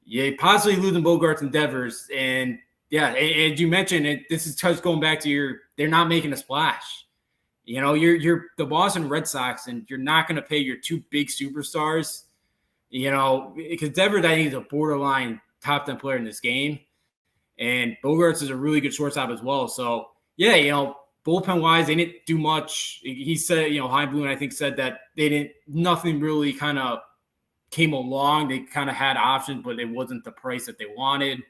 yeah, possibly losing Bogaerts and Devers. And yeah, as you mentioned, this is just going back to they're not making a splash. You're the Boston Red Sox, and you're not going to pay your 2 big superstars, because Devers, I think, is a borderline top 10 player in this game. And Bogaerts is a really good shortstop as well. So, yeah, bullpen-wise, they didn't do much. He said, Chaim Bloom, I think, said that nothing really kind of came along. They kind of had options, but it wasn't the price that they wanted.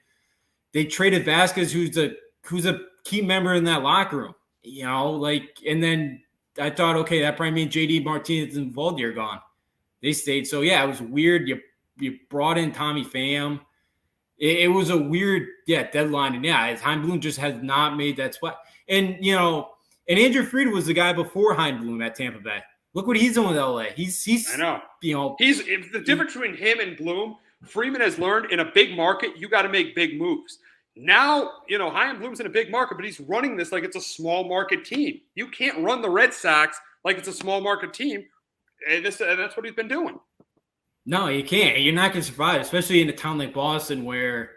They traded Vasquez, who's a key member in that locker room, and then I thought, okay, that probably means JD Martinez and Valdi are gone. They stayed. So yeah, it was weird. You brought in Tommy Pham. It was a weird, deadline. And yeah, Chaim Bloom just has not made that spot. And, and Andrew Fried was the guy before Chaim Bloom at Tampa Bay. Look what he's doing with LA. He's I know. He's the difference between him and Bloom. Freeman has learned in a big market, you got to make big moves. Now, Chaim Bloom's in a big market, but he's running this like it's a small market team. You can't run the Red Sox like it's a small market team. And that's what he's been doing. No, you can't. You're not going to survive, especially in a town like Boston where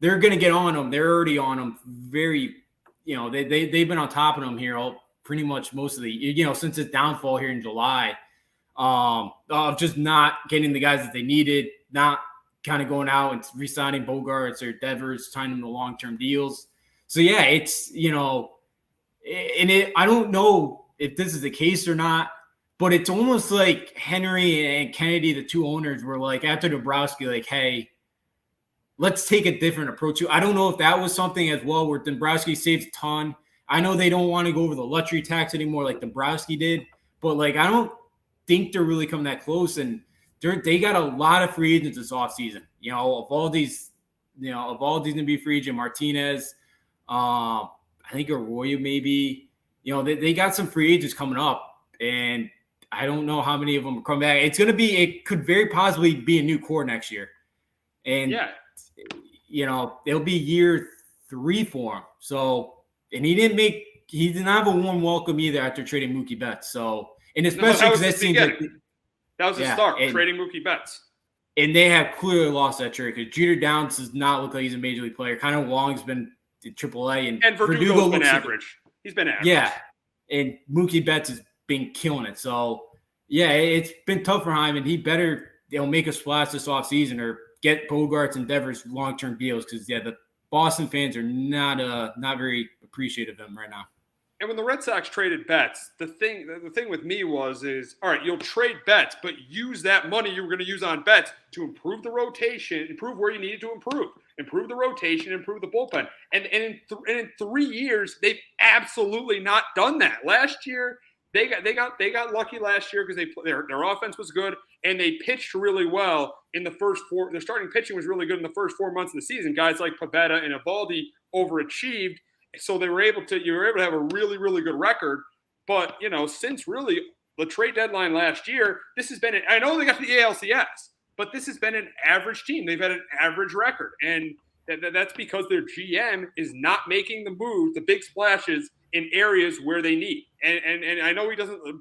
they're going to get on them. They're already on them very, they've been on top of them here pretty much most of the, since its downfall here in July, of just not getting the guys that they needed, not kind of going out and re-signing Bogaerts or Devers, signing them to long-term deals. So, yeah, it's, I don't know if this is the case or not, but it's almost like Henry and Kennedy, the 2 owners, were like, after Dombrowski, like, hey, let's take a different approach. I don't know if that was something as well where Dombrowski saves a ton. I know they don't want to go over the luxury tax anymore like Dombrowski did, but, I don't think they're really coming that close. And they got a lot of free agents this offseason. Of all these going to be free agent, Martinez, I think Arroyo maybe, they got some free agents coming up. and I don't know how many of them are coming back. It could very possibly be a new core next year. And, it'll be year 3 for him. So, and he did not have a warm welcome either after trading Mookie Betts. So, and especially because that was the start, trading Mookie Betts. And they have clearly lost that trade because Jeter Downs does not look like he's a major league player. Kind of Wong's been in AAA. And Verdugo's been average. He's been average. Yeah. And Mookie Betts has been killing it. So, yeah, it's been tough for him. And he better make a splash this offseason or get Bogarts and Devers long-term deals because, the Boston fans are not very appreciative of him right now. And when the Red Sox traded Betts, the thing with me is, all right, you'll trade Betts, but use that money you were going to use on Betts to improve the rotation, improve where you needed to improve the rotation, improve the bullpen. And in 3 years, they've absolutely not done that. Last year, they got lucky last year because their offense was good and they pitched really well in the first 4. Their starting pitching was really good in the first 4 months of the season. Guys like Pivetta and Eovaldi overachieved. So you were able to have a really, really good record. But, since really the trade deadline last year, this has been – I know they got the ALCS, but this has been an average team. They've had an average record. And that's because their GM is not making the moves, the big splashes in areas where they need. And I know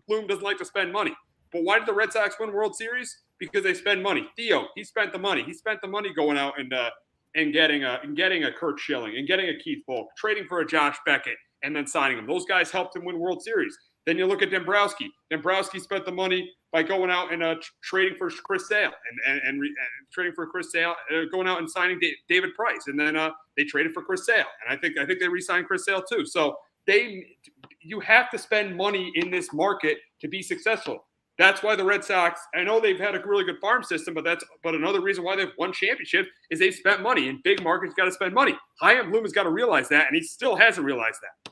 Bloom doesn't like to spend money. But why did the Red Sox win World Series? Because they spend money. Theo, he spent the money. He spent the money going out and getting a Kurt Schilling and getting a Keith Volk, trading for a Josh Beckett, and then signing him. Those guys helped him win World Series. Then you look at Dombrowski. Dombrowski spent the money by going out and trading for Chris Sale and trading for Chris Sale, going out and signing David Price, and then they traded for Chris Sale, and I think they re-signed Chris Sale too. So you have to spend money in this market to be successful. That's why the Red Sox, I know they've had a really good farm system, but another reason why they've won championships is they've spent money. In big markets, got to spend money. Chaim Bloom has got to realize that, and he still hasn't realized that.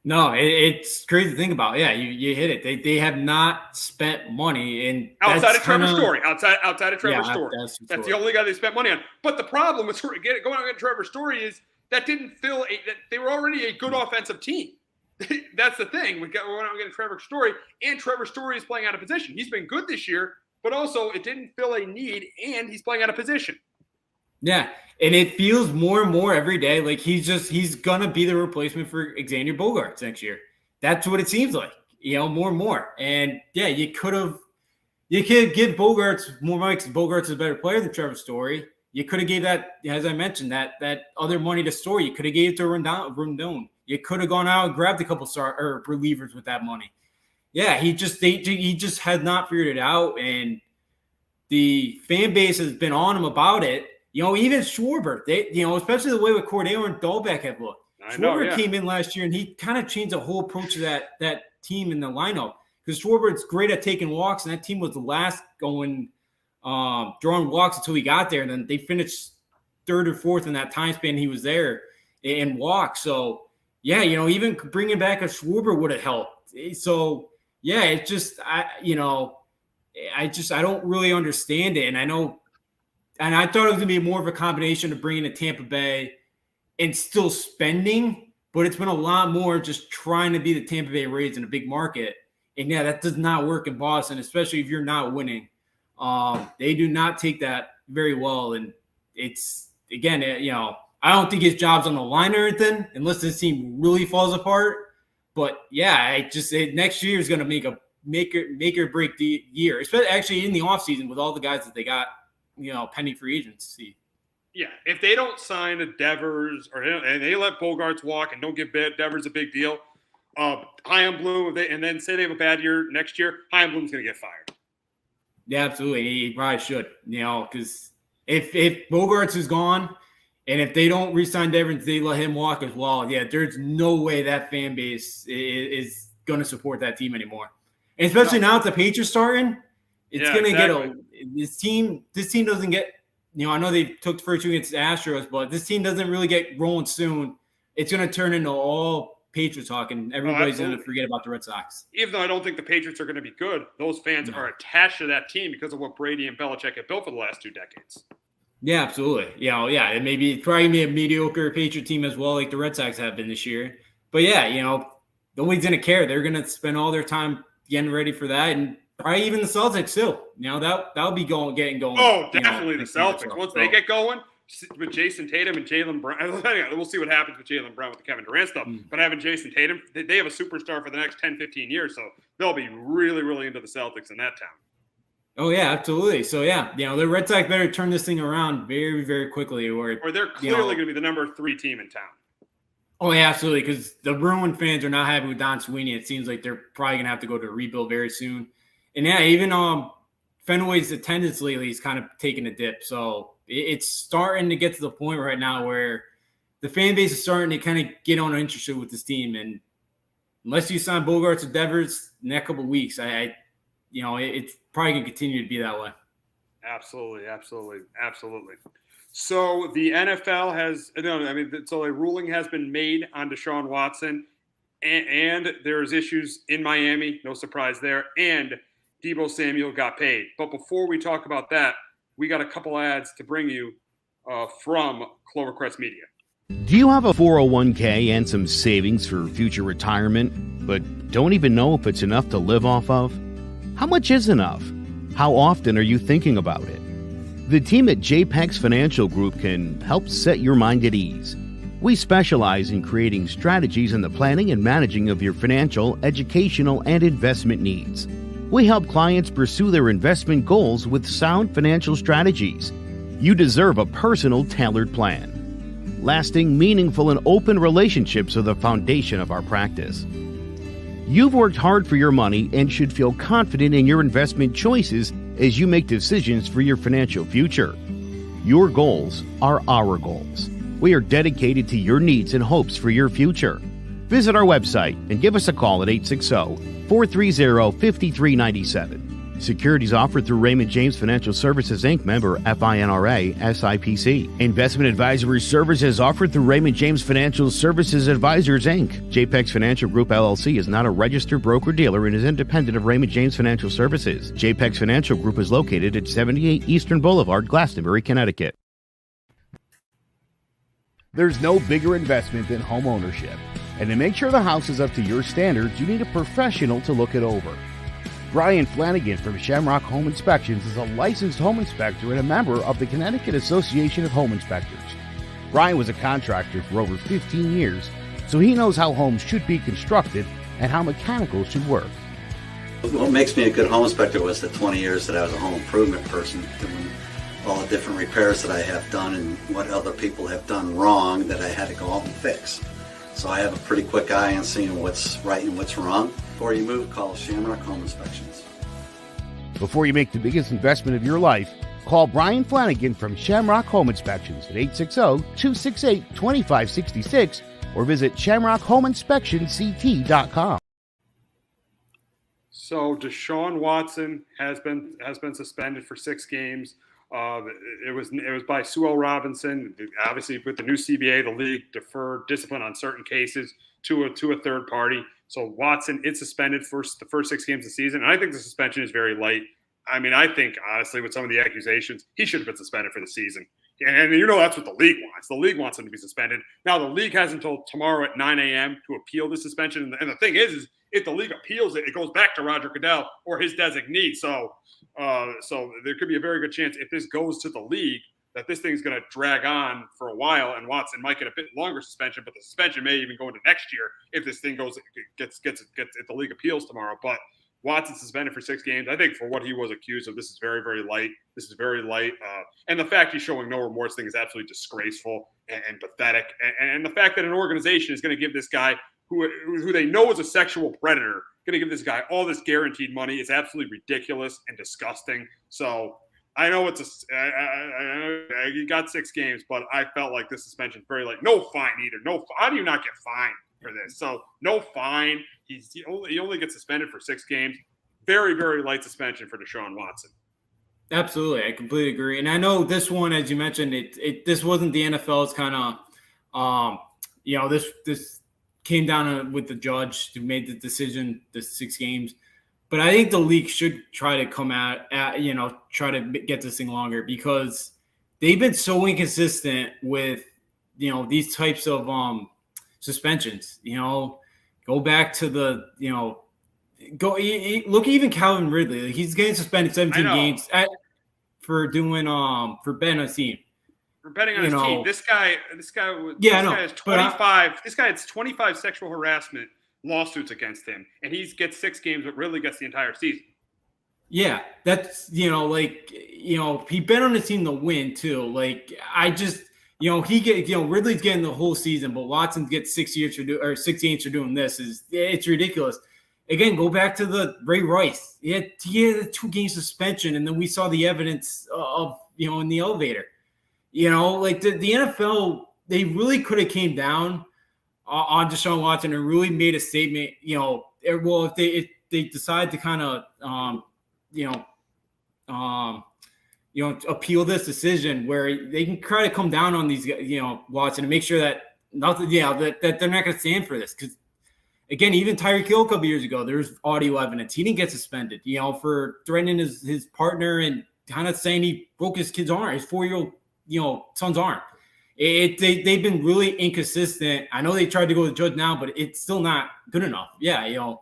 No, it's crazy to think about. Yeah, you hit it. They have not spent money in outside of Trevor Story. Outside of Trevor Story. That's the only guy they spent money on. But the problem with going out and getting Trevor Story is that didn't fill that they were already a good offensive team. That's the thing. We're not getting Trevor Story, and Trevor Story is playing out of position. He's been good this year, but also it didn't fill a need, and he's playing out of position. Yeah, and it feels more and more every day like he's gonna be the replacement for Xander Bogaerts next year. That's what it seems like, more and more. And yeah, you could give Bogaerts more money because Bogaerts is a better player than Trevor Story. You could have gave that, as I mentioned, that other money to Story. You could have gave it to Rondon. You could have gone out and grabbed a couple relievers with that money. Yeah, he just had not figured it out, and the fan base has been on him about it. Even Schwarber, especially the way with Cordero and Dahlbeck have looked. Schwarber came in last year, and he kind of changed the whole approach to that team in the lineup because Schwarber's great at taking walks, and that team was the last going drawing walks until he got there, and then they finished 3rd or 4th in that time span he was there in walks. So. Yeah, even bringing back a Schwarber would have helped. So, yeah, it's just I don't really understand it. And I know, and I thought it was going to be more of a combination of bringing in Tampa Bay and still spending, but it's been a lot more just trying to be the Tampa Bay Rays in a big market. And, yeah, that does not work in Boston, especially if you're not winning. They do not take that very well. And it's, again, I don't think his job's on the line or anything unless this team really falls apart. But, yeah, next year is going to make or break the year, especially actually in the offseason with all the guys that they got, pending free agency. Yeah, if they don't sign a Devers and they let Bogarts walk and don't give Devers a big deal, Chaim Bloom, and then say they have a bad year next year, Chaim Bloom's going to get fired. Yeah, absolutely. He probably should, because if Bogarts is gone – and if they don't re-sign Devers, they let him walk as well. Yeah, there's no way that fan base is going to support that team anymore. And especially now with the Patriots starting, it's going to get this team doesn't get, I know they took the first 2 against the Astros, but this team doesn't really get rolling soon. It's going to turn into all Patriots talk, and everybody's going to forget about the Red Sox. Even though I don't think the Patriots are going to be good, those fans are attached to that team because of what Brady and Belichick have built for the last 2 decades. Yeah, absolutely. And maybe it's probably be a mediocre Patriot team as well, like the Red Sox have been this year. But yeah, nobody's going to care. They're going to spend all their time, getting ready for that, and probably even the Celtics too. That'll be getting going. Oh, definitely the Celtics. Once they get going with Jason Tatum and Jaylen Brown, we'll see what happens with Jaylen Brown with the Kevin Durant stuff. But having Jason Tatum, they have a superstar for the next 10, 15 years, so they'll be really, really into the Celtics in that town. Oh yeah, absolutely. So yeah, the Red Sox better turn this thing around very, very quickly, or they're clearly going to be the number 3 team in town. Oh yeah, absolutely. Because the Bruin fans are not happy with Don Sweeney. It seems like they're probably going to have to go to a rebuild very soon. And yeah, even Fenway's attendance lately is kind of taking a dip. So it's starting to get to the point right now where the fan base is starting to kind of get uninterested with this team. And unless you sign Bogarts or Devers in that couple of weeks, it's probably going to continue to be that way. Absolutely. So the NFL so a ruling has been made on Deshaun Watson, and there's issues in Miami. No surprise there. And Deebo Samuel got paid. But before we talk about that, we got a couple ads to bring you from Clovercrest Media. Do you have a 401k and some savings for future retirement, but don't even know if it's enough to live off of? How much is enough? How often are you thinking about it? The team at JPEX Financial Group can help set your mind at ease. We specialize in creating strategies in the planning and managing of your financial, educational, and investment needs. We help clients pursue their investment goals with sound financial strategies. You deserve a personal, tailored plan. Lasting, meaningful, and open relationships are the foundation of our practice. You've worked hard for your money and should feel confident in your investment choices as you make decisions for your financial future. Your goals are our goals. We are dedicated to your needs and hopes for your future. Visit our website and give us a call at 860-430-5397. Securities offered through Raymond James Financial Services, Inc., member FINRA, SIPC. Investment advisory services offered through Raymond James Financial Services Advisors, Inc. JPEX Financial Group, LLC is not a registered broker-dealer and is independent of Raymond James Financial Services. JPEX Financial Group is located at 78 Eastern Boulevard, Glastonbury, Connecticut. There's no bigger investment than home ownership. And to make sure the house is up to your standards, you need a professional to look it over. Brian Flanagan from Shamrock Home Inspections is a licensed home inspector and a member of the Connecticut Association of Home Inspectors. Brian was a contractor for over 15 years, so he knows how homes should be constructed and how mechanicals should work. What makes me a good home inspector was the 20 years that I was a home improvement person, doing all the different repairs that I have done and what other people have done wrong that I had to go out and fix. So I have a pretty quick eye on seeing what's right and what's wrong. Before you move, call Shamrock Home Inspections. Before you make the biggest investment of your life, call Brian Flanagan from Shamrock Home Inspections at 860-268-2566 or visit shamrockhomeinspectionct.com. So Deshaun Watson has been suspended for 6 games. It was by Sue L. Robinson. Obviously, with the new CBA, the league deferred discipline on certain cases to a third party. So Watson is suspended for the first 6 games of the season. And I think the suspension is very light. I mean, I think, honestly, with some of the accusations, he should have been suspended for the season. And that's what the league wants. The league wants him to be suspended. Now, the league has until tomorrow at 9 a.m. to appeal the suspension. And the thing is if the league appeals it, it goes back to Roger Goodell or his designee. So there could be a very good chance if this goes to the league that this thing's going to drag on for a while, and Watson might get a bit longer suspension, but the suspension may even go into next year if this thing gets if the league appeals tomorrow. But Watson suspended for 6 games. I think for what he was accused of, this is very, very light. And the fact he's showing no remorse thing is absolutely disgraceful and pathetic. And the fact that an organization is going to give this guy who they know is a sexual predator, going to give this guy all this guaranteed money is absolutely ridiculous and disgusting. So I know he got 6 games, but I felt like this suspension is very light. No fine either. How do you not get fined for this? So no fine. He only gets suspended for 6 games. Very, very light suspension for Deshaun Watson. Absolutely, I completely agree. And I know this one, as you mentioned, this wasn't the NFL's kind of, this came down with the judge who made the decision, the 6 games. But I think the league should try to come out, try to get this thing longer because they've been so inconsistent with, these types of suspensions. Go back to the, Look, even Calvin Ridley, like, he's getting suspended 17 games for doing for betting on his team. For betting on his team, this guy has 25. This guy has 25 sexual harassment lawsuits against him, and he gets 6 games, but Ridley gets the entire season. Yeah, that's he bet on his team to win too. Like I just Ridley's getting the whole season, but Watson gets 6 games for doing this. It's ridiculous. Again, go back to the Ray Rice. He had a 2-game suspension, and then we saw the evidence of in the elevator. Like the NFL, they really could have came down on Deshaun Watson and really made a statement. If they decide to kind of appeal this decision, where they can try to come down on these, Watson, and make sure that that they're not going to stand for this. Because again, even Tyreek Hill a couple years ago, there's audio evidence. He didn't get suspended, for threatening his partner and kind of saying he broke his kid's arm, his 4-year-old, son's arm. They've been really inconsistent. I know they tried to go to the judge now, but it's still not good enough. Yeah,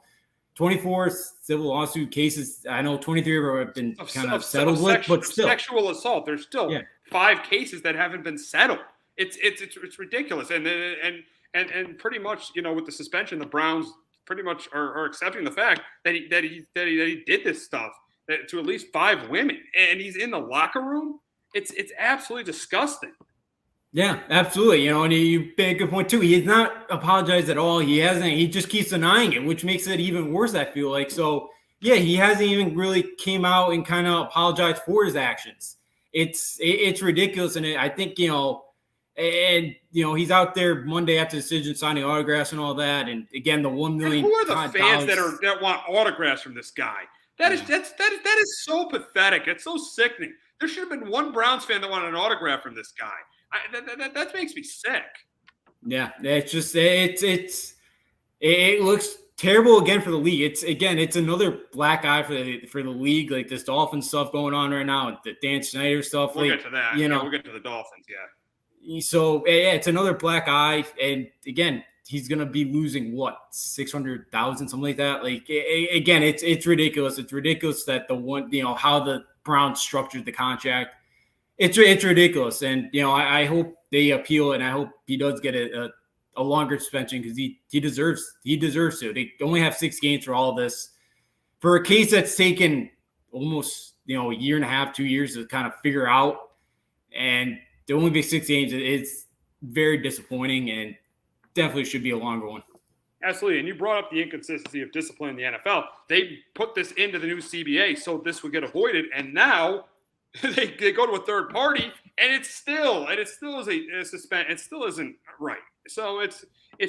24 civil lawsuit cases. I know 23 of them have been kind of settled with, but still. Sexual assault. There's still 5 cases that haven't been settled. It's ridiculous. And pretty much, with the suspension, the Browns pretty much are accepting the fact that he did this stuff to at least 5 women, and he's in the locker room. It's absolutely disgusting. Yeah, absolutely. And you made a good point too. He has not apologized at all. He hasn't. He just keeps denying it, which makes it even worse, I feel like. So yeah, he hasn't even really came out and kind of apologized for his actions. It's ridiculous, and I think he's out there Monday after the decision signing autographs and all that. And again, the $1 million. And who are the fans that want autographs from this guy? That is so pathetic. It's so sickening. There should have been one Browns fan that wanted an autograph from this guy. That makes me sick. Yeah, it's just it looks terrible again for the league. It's another black eye for the league. Like this Dolphins stuff going on right now, the Dan Snyder stuff. We'll get to that. We'll get to the Dolphins. Yeah. So it's another black eye, and again, he's gonna be losing what, 600,000, something like that. Like again, it's ridiculous. It's ridiculous that how the Browns structured the contract. It's ridiculous, and I hope they appeal, and I hope he does get a longer suspension because he deserves to. They only have 6 games for all of this, for a case that's taken almost a year and a half, 2 years to kind of figure out, and there only be 6 games. It's very disappointing, and definitely should be a longer one. Absolutely, and you brought up the inconsistency of discipline in the NFL. They put this into the new CBA so this would get avoided, and now they go to a third party, and it still is a suspend. It still isn't right. So it's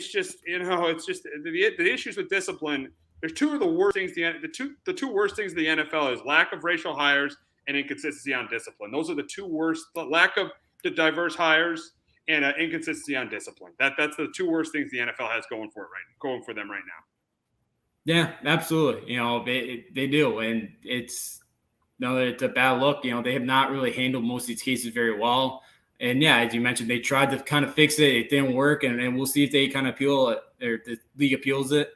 just the issues with discipline. There's 2 of the worst things. The two worst things in the NFL is lack of racial hires and inconsistency on discipline. Those are the 2 worst. The lack of the diverse hires and inconsistency on discipline. That's the 2 worst things the NFL has going for them right now. Yeah, absolutely. They do, and it's a bad look. They have not really handled most of these cases very well. And yeah, as you mentioned, they tried to kind of fix it. It didn't work, and we'll see if they kind of appeal it, or the league appeals it.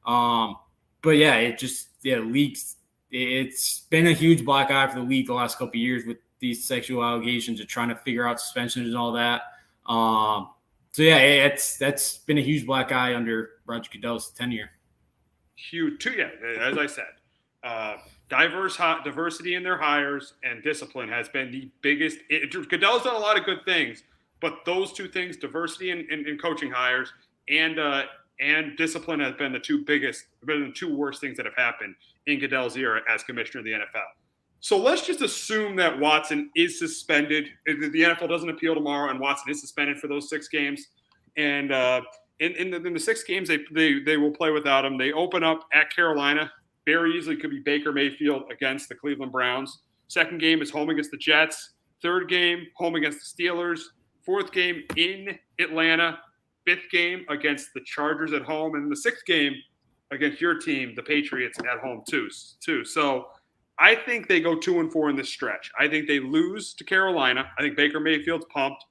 But yeah, the league's, it's been a huge black eye for the league the last couple of years with these sexual allegations and trying to figure out suspensions and all that. So yeah, that's been a huge black eye under Roger Goodell's tenure. Huge, too. Yeah, as I said, diversity in their hires and discipline has been the biggest. Goodell's done a lot of good things, but those 2 things, diversity in coaching hires and discipline, has been the 2 worst things that have happened in Goodell's era as commissioner of the NFL. So let's just assume that Watson is suspended. The NFL doesn't appeal tomorrow, and Watson is suspended for those 6 games. And in the 6 games, they will play without him. They open up at Carolina. Very easily could be Baker Mayfield against the Cleveland Browns. 2nd game is home against the Jets. 3rd game, home against the Steelers. 4th game in Atlanta. 5th game against the Chargers at home. And the 6th game against your team, the Patriots, at home too. So I think they go 2-4 in this stretch. I think they lose to Carolina. I think Baker Mayfield's pumped.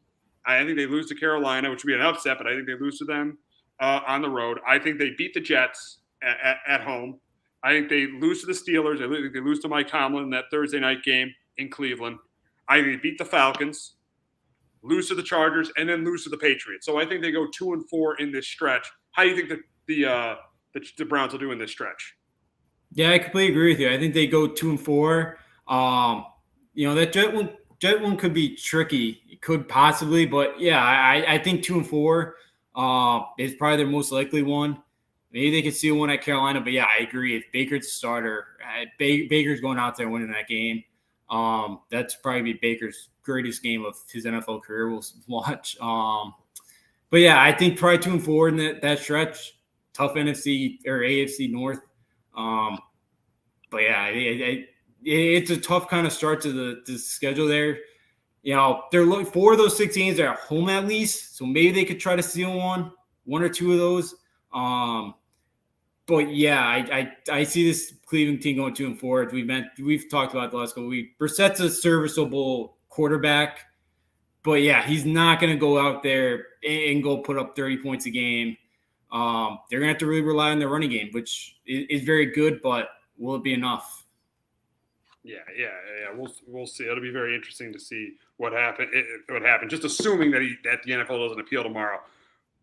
I think they lose to Carolina, which would be an upset, but I think they lose to them on the road. I think they beat the Jets at home. I think they lose to the Steelers. They lose to Mike Tomlin in that Thursday night game in Cleveland. I think they beat the Falcons, lose to the Chargers, and then lose to the Patriots. So I think they go 2-4 in this stretch. How do you think the Browns will do in this stretch? Yeah, I completely agree with you. I think they go 2-4. That Jet one could be tricky. It could possibly, but yeah, I think 2-4 is probably their most likely one. Maybe they could steal one at Carolina, but yeah, I agree. If Baker's the starter, Baker's going out there winning that game. That's probably Baker's greatest game of his NFL career we'll watch. But yeah, I think probably 2-4 in that stretch. Tough NFC or AFC North. But yeah, it's a tough kind of start to the schedule there. They're looking for those 6 games are at home at least, so maybe they could try to steal one or two of those. But yeah, I see this Cleveland team going 2-4. We've talked about the last couple of weeks. Brissett's a serviceable quarterback, but yeah, he's not going to go out there and go put up 30 points a game. They're going to have to really rely on their running game, which is very good, but will it be enough? Yeah. We'll see. It'll be very interesting to see what happened. Just assuming that the NFL doesn't appeal tomorrow.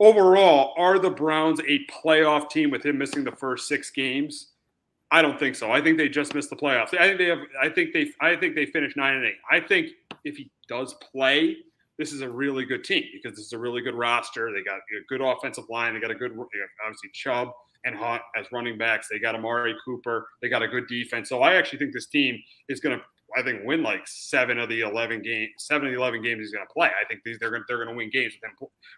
Overall, are the Browns a playoff team with him missing the first 6 games? I don't think so. I think they just missed the playoffs. I think they finished 9-8. I think if he does play, this is a really good team because this is a really good roster. They got a good offensive line. They got obviously Chubb and Hunt as running backs. They got Amari Cooper. They got a good defense. So I actually think this team is going to, win like 7 of the 11 games he's going to play. I think they're going to win games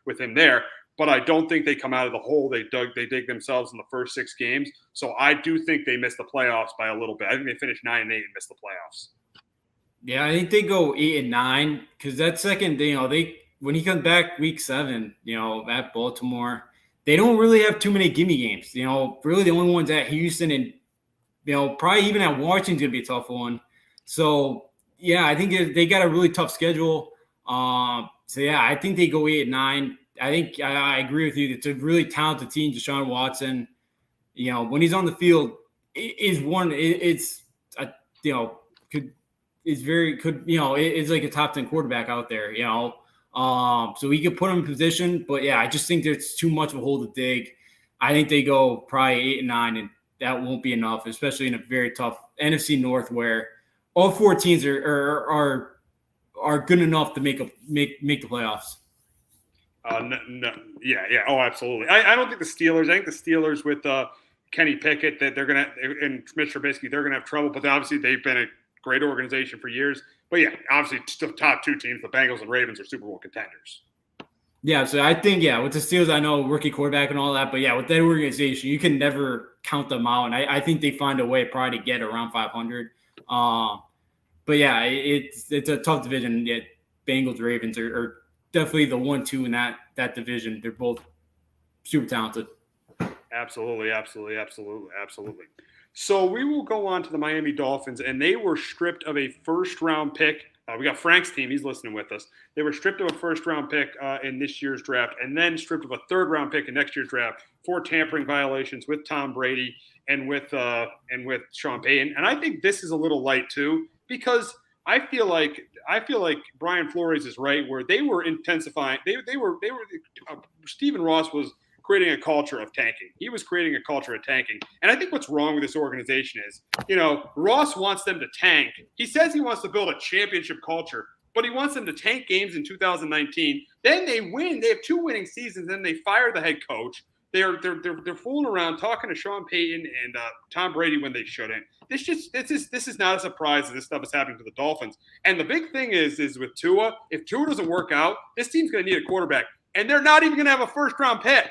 with him there. But I don't think they come out of the hole they dig themselves in the first 6 games. So I do think they missed the playoffs by a little bit. I think they finished 9-8 and missed the playoffs. Yeah, I think they go 8-9 because that second, when he comes back week 7, at Baltimore, they don't really have too many gimme games. Really the only ones at Houston and probably even at Washington's gonna be a tough one. So yeah, I think they got a really tough schedule. So yeah, I think they go 8-9. I think I agree with you. It's a really talented team. Deshaun Watson, when he's on the field, it's like a top 10 quarterback out there. So we could put him in position, but yeah, I just think there's too much of a hole to dig. I think they go probably 8-9, and that won't be enough, especially in a very tough NFC North where all 4 teams are good enough to make the playoffs. No. Yeah. Oh, absolutely. I don't think the Steelers. I think the Steelers with Kenny Pickett that they're gonna and Mitch Trubisky, they're gonna have trouble. But obviously they've been a great organization for years. But yeah, obviously the top 2 teams, the Bengals and Ravens, are Super Bowl contenders. Yeah, so I think with the Steelers, I know rookie quarterback and all that, but yeah, with that organization, you can never count them out. And I think they find a way probably to get around 500. But yeah, it's a tough division. Yeah, Bengals, Ravens are definitely the 1-2 in that division. They're both super talented. Absolutely. So we will go on to the Miami Dolphins, and they were stripped of a first-round pick. We got Frank's team. He's listening with us. They were stripped of a first-round pick in this year's draft, and then stripped of a third-round pick in next year's draft for tampering violations with Tom Brady and with Sean Payton. And I think this is a little light too, because I feel like Brian Flores is right, where they were intensifying. They were Stephen Ross was creating a culture of tanking. He was creating a culture of tanking. And I think what's wrong with this organization is, Ross wants them to tank. He says he wants to build a championship culture, but he wants them to tank games in 2019. Then they win. They have 2 winning seasons. Then they fire the head coach. They're fooling around talking to Sean Payton and Tom Brady when they shouldn't. This is not a surprise that this stuff is happening to the Dolphins. And the big thing is with Tua, if Tua doesn't work out, this team's going to need a quarterback, and they're not even going to have a first-round pick.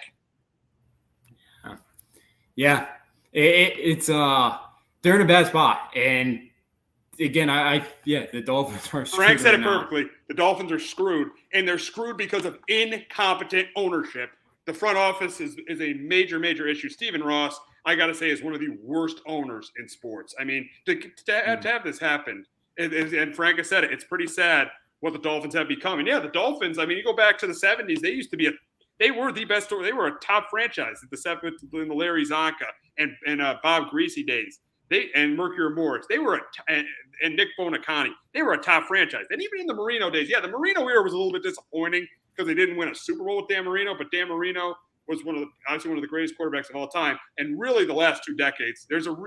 Yeah, it's they're in a bad spot, and again, the Dolphins are screwed. Frank said it perfectly. The Dolphins are screwed, and they're screwed because of incompetent ownership. The front office is a major issue. Stephen Ross, I got to say, is one of the worst owners in sports. I mean, to have this happen, and Frank has said it, it's pretty sad what the Dolphins have become. And yeah, the Dolphins, I mean, you go back to the 70s, they used to be They were the best. They were a top franchise at in the Larry Zonka and Bob Greasy days. And Mercury Morris. They were and Nick Bonacani. They were a top franchise. And even in the Marino days, the Marino era was a little bit disappointing because they didn't win a Super Bowl with Dan Marino. But Dan Marino was obviously one of the greatest quarterbacks of all time. And really, the last 2 decades, there's a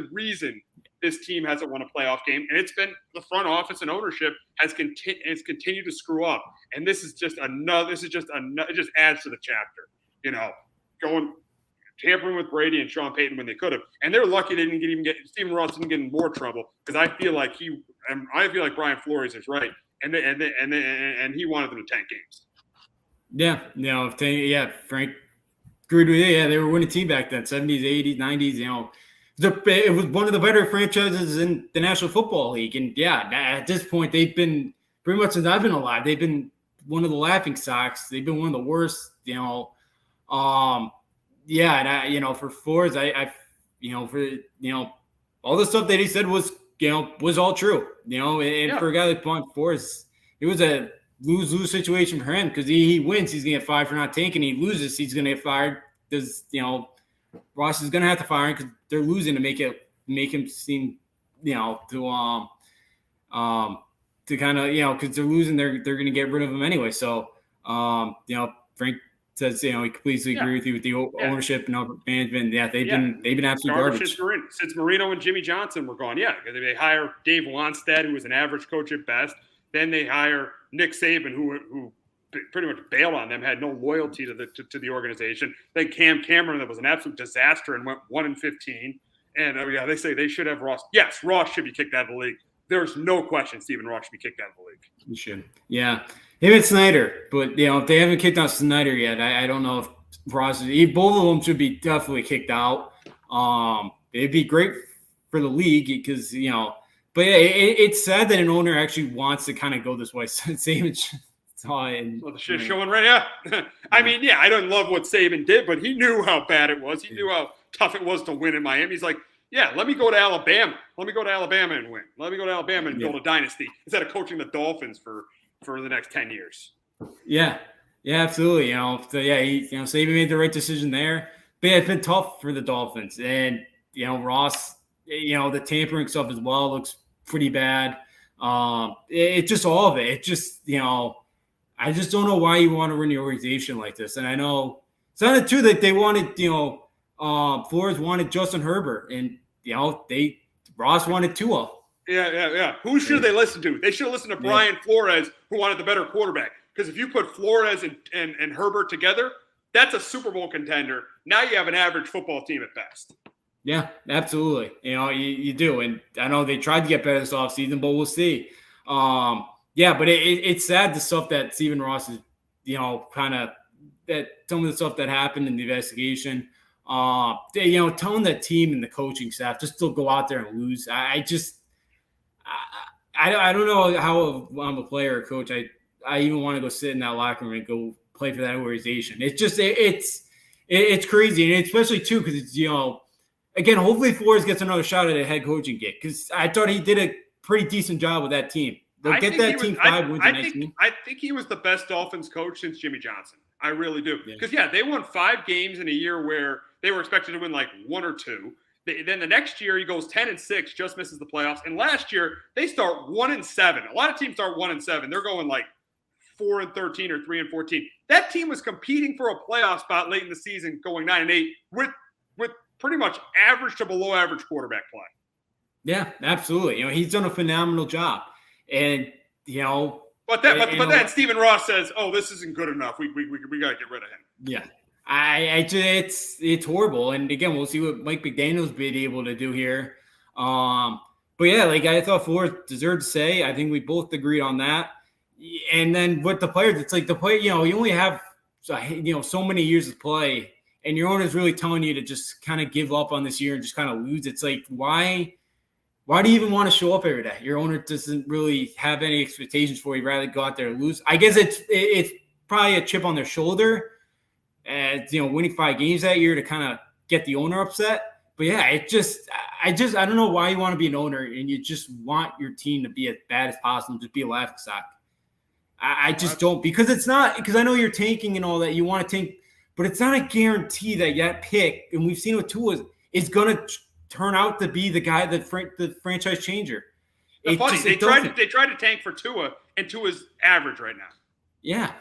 reason this team hasn't won a playoff game, and it's been the front office and ownership has continued to screw up. And this is just another. It just adds to the chapter. Tampering with Brady and Sean Payton when they could have, and they're lucky they didn't even get Stephen Ross didn't get in more trouble because I feel like Brian Flores is right, and he wanted them to tank games. Yeah, Frank agreed with you. Yeah, they were winning team back then, 70s, 80s, 90s. It was one of the better franchises in the National Football League, and at this point they've been pretty much since I've been alive. They've been one of the laughing stocks. They've been one of the worst. For Flores, all the stuff that he said was all true, for a guy like Flores, it was a lose-lose situation for him because he wins, he's going to get fired for not tanking. He loses, he's going to get fired because, Ross is going to have to fire him because they're losing to make him seem, to kind of, because they're losing, they're going to get rid of him anyway. So, Frank says, he completely agree with you with the ownership and management. Yeah, they've been absolute garbage. Since Marino and Jimmy Johnson were gone. Yeah, because they hire Dave Wanstead, who was an average coach at best. Then they hire Nick Saban, who pretty much bailed on them, had no loyalty to the organization. Then Cam Cameron, that was an absolute disaster and went 1-15. And they say they should have Ross. Yes, Ross should be kicked out of the league. There's no question Stephen Ross should be kicked out of the league. He should. Yeah. Him and Snyder, but if they haven't kicked out Snyder yet, I don't know if Ross. Both of them should be definitely kicked out. It'd be great for the league because but it's sad that an owner actually wants to kind of go this way. Saban saw it. Well, the shit's showing right. Yeah, I mean, I don't love what Saban did, but he knew how bad it was. He knew how tough it was to win in Miami. He's like, let me go to Alabama. Let me go to Alabama and win. Let me go to Alabama and build a dynasty instead of coaching the Dolphins for the next 10 years. Yeah, absolutely. Saban made the right decision there. But it's been tough for the Dolphins. And, Ross, the tampering stuff as well looks pretty bad. It's just all of it. It just, I just don't know why you want to run the organization like this. And I know it sounded too that they wanted, Flores wanted Justin Herbert and, Ross wanted Tua. Yeah. Who should they listen to? They should have listened to Brian Flores, who wanted the better quarterback. Because if you put Flores and Herbert together, that's a Super Bowl contender. Now you have an average football team at best. Yeah, absolutely. You do. And I know they tried to get better this offseason, but we'll see. But it's sad the stuff that Stephen Ross is, that some of the stuff that happened in the investigation. Telling that team and the coaching staff just to go out there and lose. I don't know how I'm a player or coach. I even want to go sit in that locker room and go play for that organization. It's just it's crazy, and especially too because it's again, hopefully Flores gets another shot at a head coaching gig because I thought he did a pretty decent job with that team. They'll get that team 5 wins. I think he was the best Dolphins coach since Jimmy Johnson. I really do because they won 5 games in a year where they were expected to win like 1 or 2. Then the next year he goes 10-6, just misses the playoffs. And last year they start 1-7. A lot of teams start 1-7. They're going like 4-13 or 3-14. That team was competing for a playoff spot late in the season, going 9-8 with pretty much average to below average quarterback play. Yeah, absolutely. He's done a phenomenal job, and But then Stephen Ross says, "Oh, this isn't good enough. We got to get rid of him." Yeah. It's horrible, and again, we'll see what Mike McDaniel's been able to do here. But I thought Flores deserved to say. I think we both agreed on that. And then with the players, it's like the play. You only have so many years of play, and your owner's really telling you to just kind of give up on this year and just kind of lose. It's like why do you even want to show up every day? Your owner doesn't really have any expectations for you. Rather go out there and lose. I guess it's probably a chip on their shoulder. Winning 5 games that year to kind of get the owner upset. But I don't know why you want to be an owner and you just want your team to be as bad as possible, just be a laughing stock. I just don't, because it's not, because I know you're tanking and all that. You want to tank, but it's not a guarantee that that pick, and we've seen what Tua is going to turn out to be the guy that the franchise changer. It's funny. They tried to tank for Tua, and Tua's average right now. Yeah.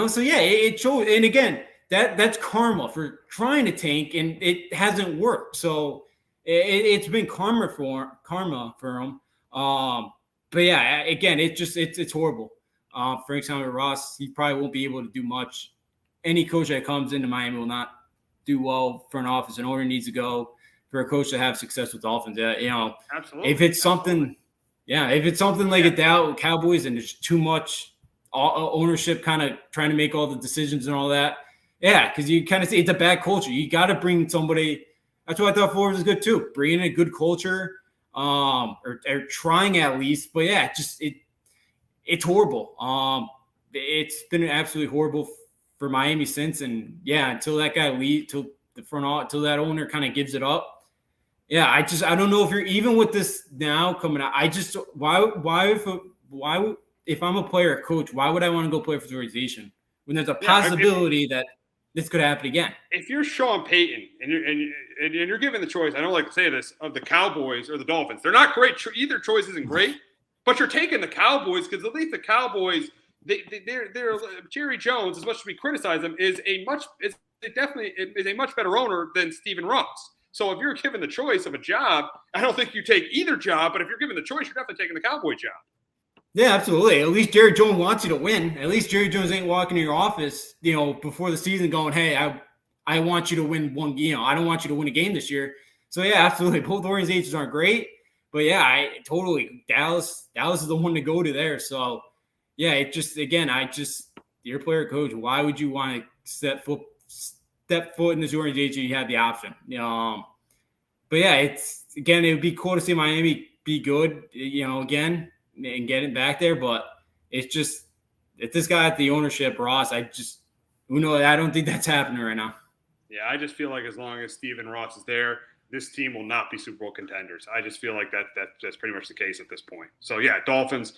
So yeah, it shows. And again, that's karma for trying to tank, and it hasn't worked. So it's been karma for him. But yeah, again, it's horrible. For example, Ross, he probably won't be able to do much. Any coach that comes into Miami will not do well. Front office and owner needs to go for a coach to have success with Dolphins. Absolutely. If it's something, like a Dallas Cowboys and there's too much ownership kind of trying to make all the decisions and all that. Yeah, because you kind of see it's a bad culture. You got to bring somebody. That's what I thought Flores was good too. Bringing a good culture, or trying at least. But yeah, it's horrible. It's been absolutely horrible for Miami since. And yeah, until that guy leaves, till that owner kind of gives it up. Yeah, I don't know if you're even with this now coming out. Why if I'm a player or coach, why would I want to go play for the organization when there's a possibility that this could happen again? If you're Sean Payton and you're given the choice, I don't like to say this, of the Cowboys or the Dolphins, they're not great. Either choice isn't great, but you're taking the Cowboys because at least the Cowboys, they're Jerry Jones, as much as we criticize him, is a much better owner than Stephen Ross. So if you're given the choice of a job, I don't think you take either job, but if you're given the choice, you're definitely taking the Cowboy job. Yeah, absolutely. At least Jerry Jones wants you to win. At least Jerry Jones ain't walking in your office, before the season going, hey, I want you to win one, I don't want you to win a game this year. So yeah, absolutely. Both organizations aren't great, but yeah, Dallas is the one to go to there. So yeah, you're a player coach. Why would you want to step foot in this organization? You had the option. But yeah, it would be cool to see Miami be good, again, and get it back there. But it's just, if this guy at the ownership, Ross, I don't think that's happening right now. Yeah, I just feel like as long as Stephen Ross is there, this team will not be Super Bowl contenders. I just feel like that's pretty much the case at this point. So yeah, Dolphins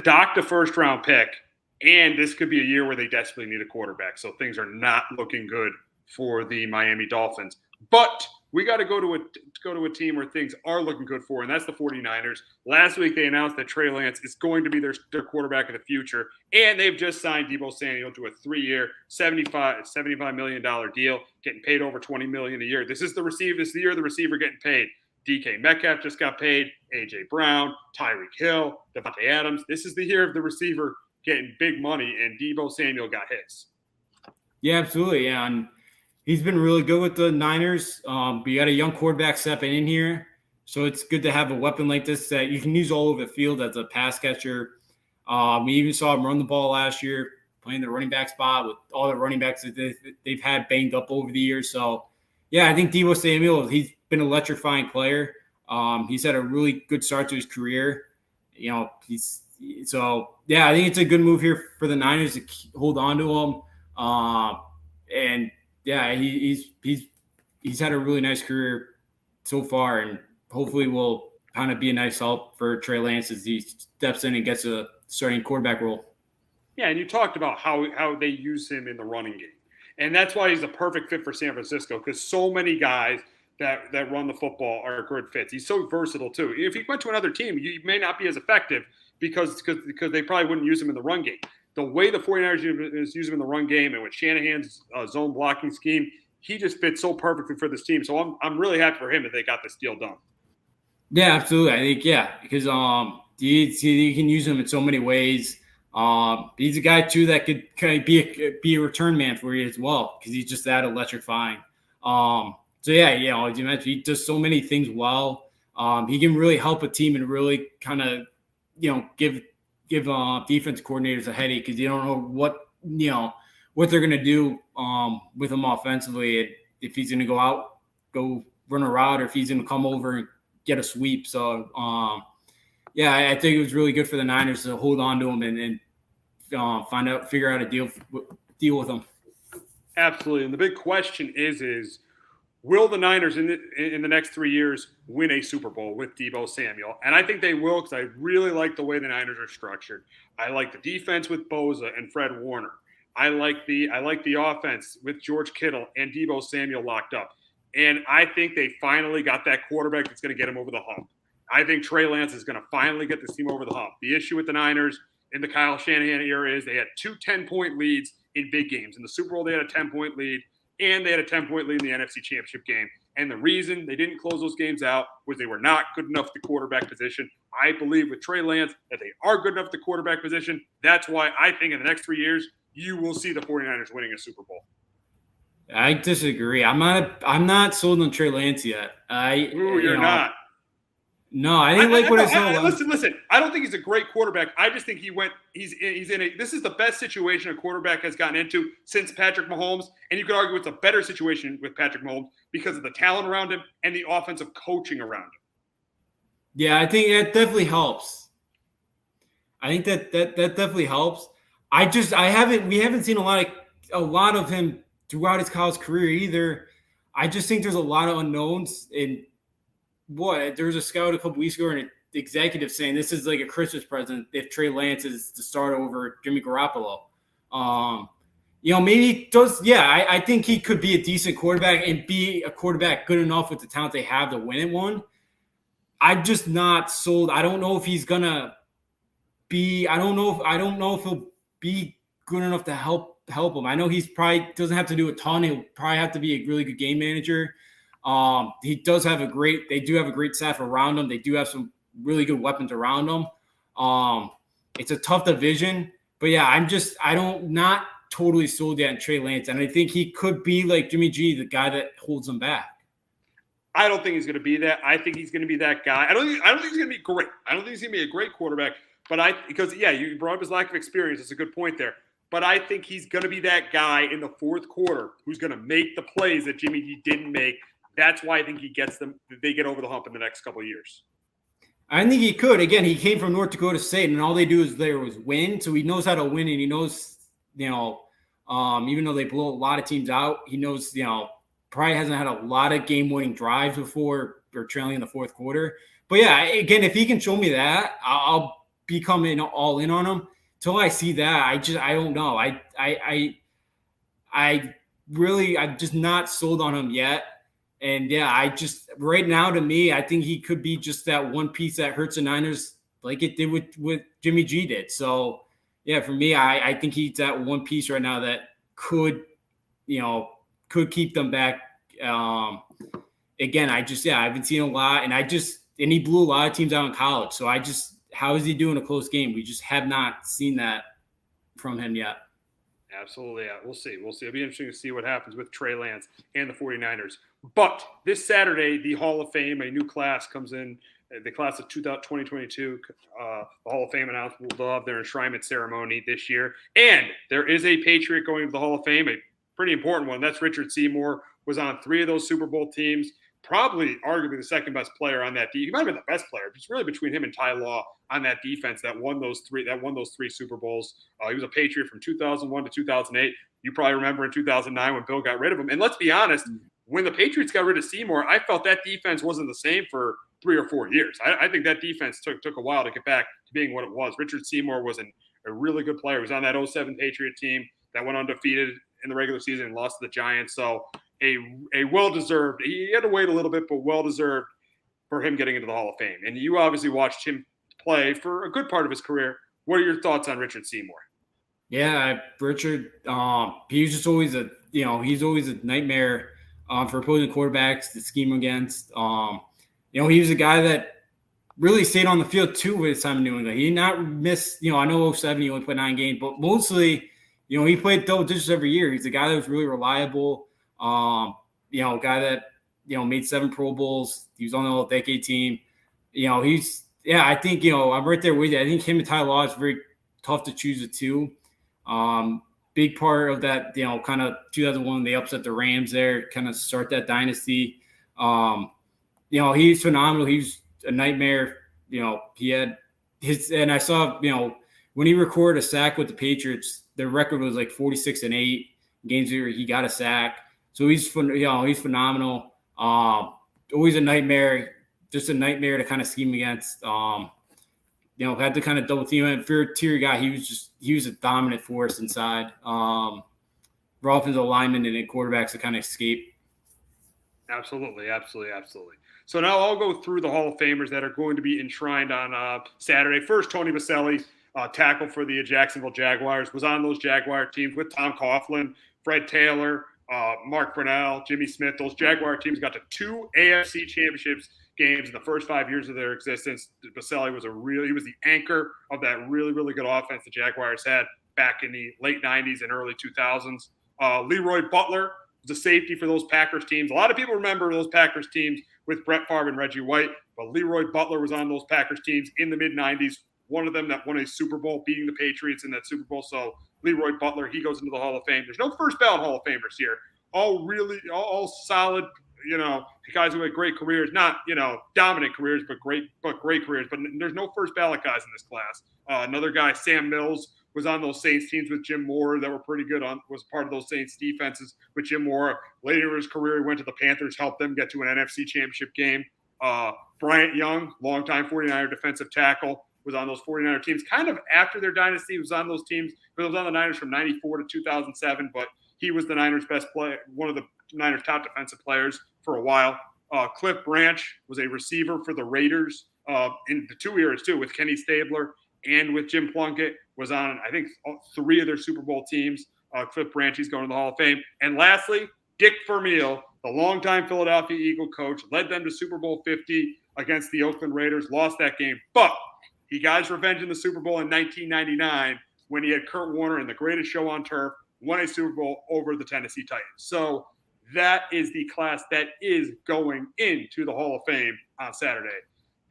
docked a first-round pick, and this could be a year where they desperately need a quarterback. So things are not looking good for the Miami Dolphins. But we got to go to a team where things are looking good for, and that's the 49ers. Last week they announced that Trey Lance is going to be their quarterback of the future, and they've just signed Deebo Samuel to a 3-year, $75 million deal, getting paid over $20 million a year. This is the year of the receiver getting paid. DK Metcalf just got paid, A.J. Brown, Tyreek Hill, Devontae Adams. This is the year of the receiver getting big money, and Deebo Samuel got his. Yeah, absolutely. Yeah, and he's been really good with the Niners. But you got a young quarterback stepping in here, so it's good to have a weapon like this that you can use all over the field as a pass catcher. We even saw him run the ball last year, playing the running back spot with all the running backs that they've had banged up over the years. So, yeah, I think Deebo Samuel, he's been an electrifying player. He's had a really good start to his career. So, yeah, I think it's a good move here for the Niners to hold on to him. And yeah, he's had a really nice career so far, and hopefully will kind of be a nice help for Trey Lance as he steps in and gets a starting quarterback role. Yeah, and you talked about how they use him in the running game, and that's why he's a perfect fit for San Francisco, because so many guys that run the football are good fits. He's so versatile too. If he went to another team, you may not be as effective because they probably wouldn't use him in the run game. The way the 49ers use him in the run game and with Shanahan's zone blocking scheme, he just fits so perfectly for this team. So I'm really happy for him that they got this deal done. Yeah, absolutely. I think, because you can use him in so many ways. He's a guy, too, that could kind of be a return man for you as well, because he's just that electrifying. So, yeah, as you mentioned, he does so many things well. He can really help a team and really kind of, give defense coordinators a headache, because you don't know what they're going to do with him offensively, if he's going to go run a route, or if he's going to come over and get a sweep. So, I think it was really good for the Niners to hold on to him and figure out a deal with him. Absolutely. And the big question is will the Niners in the next 3 years win a Super Bowl with Deebo Samuel? And I think they will, because I really like the way the Niners are structured. I like the defense with Bosa and Fred Warner. I like the offense with George Kittle and Deebo Samuel locked up. And I think they finally got that quarterback that's going to get him over the hump. I think Trey Lance is going to finally get this team over the hump. The issue with the Niners in the Kyle Shanahan era is they had 2 10-point leads in big games. In the Super Bowl, they had a 10-point lead, and they had a 10-point lead in the NFC Championship game. And the reason they didn't close those games out was they were not good enough at the quarterback position. I believe with Trey Lance that they are good enough at the quarterback position. That's why I think in the next 3 years, you will see the 49ers winning a Super Bowl. I disagree. I'm not sold on Trey Lance yet. You're not. No, I didn't like what I saw. Listen. I don't think he's a great quarterback. I just think he's in a. This is the best situation a quarterback has gotten into since Patrick Mahomes, and you could argue it's a better situation with Patrick Mahomes because of the talent around him and the offensive coaching around him. Yeah, I think that definitely helps. I think that definitely helps. We haven't seen a lot of him throughout his college career either. I just think there's a lot of unknowns. And there was a scout a couple weeks ago and an executive saying this is like a Christmas present if Trey Lance is to start over Jimmy Garoppolo. Maybe he does. Yeah, I think he could be a decent quarterback and be a quarterback good enough with the talent they have to win at one. I'm just not sold. I don't know if he's gonna be. I don't know if he'll be good enough to help him. I know he's probably doesn't have to do a ton. He'll probably have to be a really good game manager. They do have a great staff around him. They do have some really good weapons around him. It's a tough division, but yeah, I'm not totally sold yet on Trey Lance. And I think he could be like Jimmy G, the guy that holds him back. I don't think he's going to be that. I think he's going to be that guy. I don't think he's going to be great. I don't think he's going to be a great quarterback, because you brought up his lack of experience. It's a good point there. But I think he's going to be that guy in the fourth quarter who's going to make the plays that Jimmy G didn't make. That's why I think they get over the hump in the next couple of years. I think he could. Again, he came from North Dakota State, and all they do is win. So he knows how to win, and he knows, even though they blow a lot of teams out, he knows, probably hasn't had a lot of game-winning drives before or trailing in the fourth quarter. But yeah, again, if he can show me that, I'll be coming all in on him. Till I see that, I don't know. I'm just not sold on him yet. And yeah, right now to me, I think he could be just that one piece that hurts the Niners like it did with Jimmy G did. So yeah, for me, I think he's that one piece right now that could keep them back. Again, I've been seeing a lot, and he blew a lot of teams out in college. So how is he doing a close game? We just have not seen that from him yet. Absolutely. Yeah. We'll see. It'll be interesting to see what happens with Trey Lance and the 49ers. But this Saturday, the Hall of Fame, a new class comes in, the class of 2022. The Hall of Fame announced they'll have their enshrinement ceremony this year. And there is a Patriot going to the Hall of Fame, a pretty important one. That's Richard Seymour, was on 3 of those Super Bowl teams. Probably arguably the second best player on that defense. He might have been the best player. It's really between him and Ty Law on that defense that won those 3 Super Bowls. He was a Patriot from 2001 to 2008. You probably remember in 2009 when Bill got rid of him. And let's be honest, when the Patriots got rid of Seymour, I felt that defense wasn't the same for 3 or 4 years. I think that defense took a while to get back to being what it was. Richard Seymour was a really good player. He was on that 2007 Patriot team that went undefeated in the regular season and lost to the Giants. So a well-deserved – he had to wait a little bit, but well-deserved for him getting into the Hall of Fame. And you obviously watched him play for a good part of his career. What are your thoughts on Richard Seymour? Yeah, Richard, he's just always he's always a nightmare for opposing quarterbacks to scheme against. He was a guy that really stayed on the field too with his time in New England. He did not miss, I know 2007 he only played 9 games, but mostly, he played double digits every year. He's a guy that was really reliable. A guy that, made 7 Pro Bowls. He was on the All-Decade team. I think, I'm right there with you. I think him and Ty Law is very tough to choose the two. Big part of that, kind of 2001, they upset the Rams there, kind of start that dynasty. He's phenomenal. He's a nightmare. He had and I saw, when he recorded a sack with the Patriots, their record was like 46-8 games where he got a sack. So he's phenomenal. Always a nightmare, just a nightmare to kind of scheme against. Had to kind of double team him. For a tier guy, he was a dominant force inside. For offensive linemen and quarterbacks to kind of escape. Absolutely. So now I'll go through the Hall of Famers that are going to be enshrined on Saturday. First, Tony Baselli, tackle for the Jacksonville Jaguars, was on those Jaguar teams with Tom Coughlin, Fred Taylor, Mark Brunell, Jimmy Smith. Those Jaguar teams got to 2 AFC championships games in the first 5 years of their existence. Baselli was he was the anchor of that really, really good offense the Jaguars had back in the late 90s and early 2000s. Leroy Butler was a safety for those Packers teams. A lot of people remember those Packers teams with Brett Favre and Reggie White, but Leroy Butler was on those Packers teams in the mid-90s. One of them that won a Super Bowl, beating the Patriots in that Super Bowl. So Leroy Butler, he goes into the Hall of Fame. There's no first ballot Hall of Famers here. All solid, guys who had great careers, not, dominant careers, but great careers. But there's no first ballot guys in this class. Another guy, Sam Mills, was on those Saints teams with Jim Moore that were pretty good, was part of those Saints defenses with Jim Moore. Later in his career, he went to the Panthers, helped them get to an NFC championship game. Bryant Young, longtime 49er defensive tackle, was on those 49er teams. Kind of after their dynasty, he was on those teams. He was on the Niners from 94 to 2007, but he was the Niners' best player, one of the Niners' top defensive players for a while. Cliff Branch was a receiver for the Raiders in the 2 years, too, with Kenny Stabler and with Jim Plunkett. Was on, I think, 3 of their Super Bowl teams. Cliff Branch, he's going to the Hall of Fame. And lastly, Dick Vermeil, the longtime Philadelphia Eagle coach, led them to Super Bowl 50 against the Oakland Raiders, lost that game. But he got his revenge in the Super Bowl in 1999 when he had Kurt Warner in the greatest show on turf, won a Super Bowl over the Tennessee Titans. So that is the class that is going into the Hall of Fame on Saturday.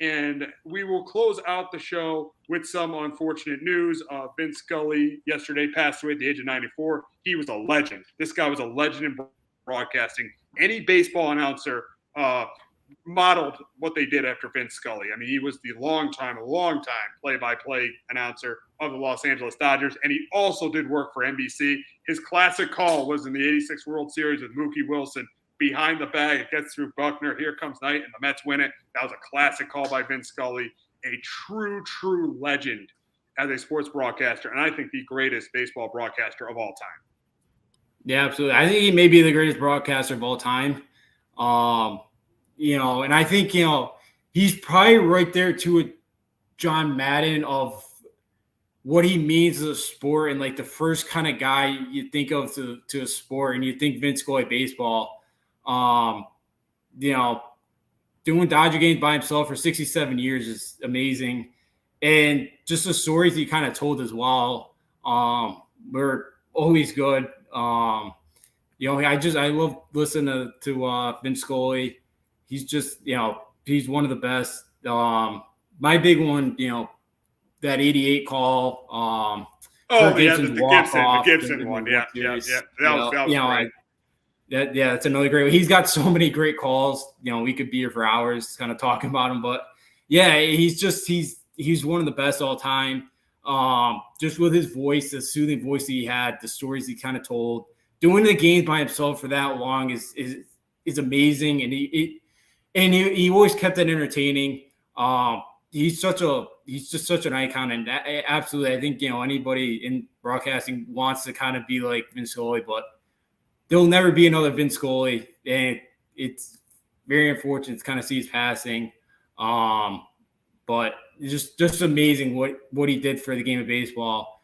And we will close out the show with some unfortunate news. Vin Scully yesterday passed away at the age of 94. He was a legend. This guy was a legend in broadcasting. Any baseball announcer modeled what they did after Vin Scully. I mean, he was the long time play-by-play announcer of the Los Angeles Dodgers, and he also did work for NBC. His classic call was in the 86 World Series with Mookie Wilson. Behind the bag, it gets through Buckner. Here comes Knight, and the Mets win it. That was a classic call by Vin Scully, a true legend as a sports broadcaster, and I think the greatest baseball broadcaster of all time. Yeah, absolutely. I think he may be the greatest broadcaster of all time. And I think, he's probably right there to a John Madden of what he means to the sport, and like the first kind of guy you think of to a sport, and you think Vin Scully baseball. Doing Dodger games by himself for 67 years is amazing. And just the stories he kind of told as well were always good. I love listening to Vin Scully. He's just, he's one of the best. My big one, that 88 call. The Gibson one. Yeah. That was great. That's another great one. He's got so many great calls. We could be here for hours kind of talking about him. But, yeah, he's one of the best all time. Just with his voice, the soothing voice that he had, the stories he kind of told. Doing the games by himself for that long is amazing. And he always kept it entertaining. He's just such an icon. And absolutely, I think, anybody in broadcasting wants to kind of be like Vin Scully, but there'll never be another Vin Scully, and it's very unfortunate to kind of see his passing. But it's just amazing what he did for the game of baseball.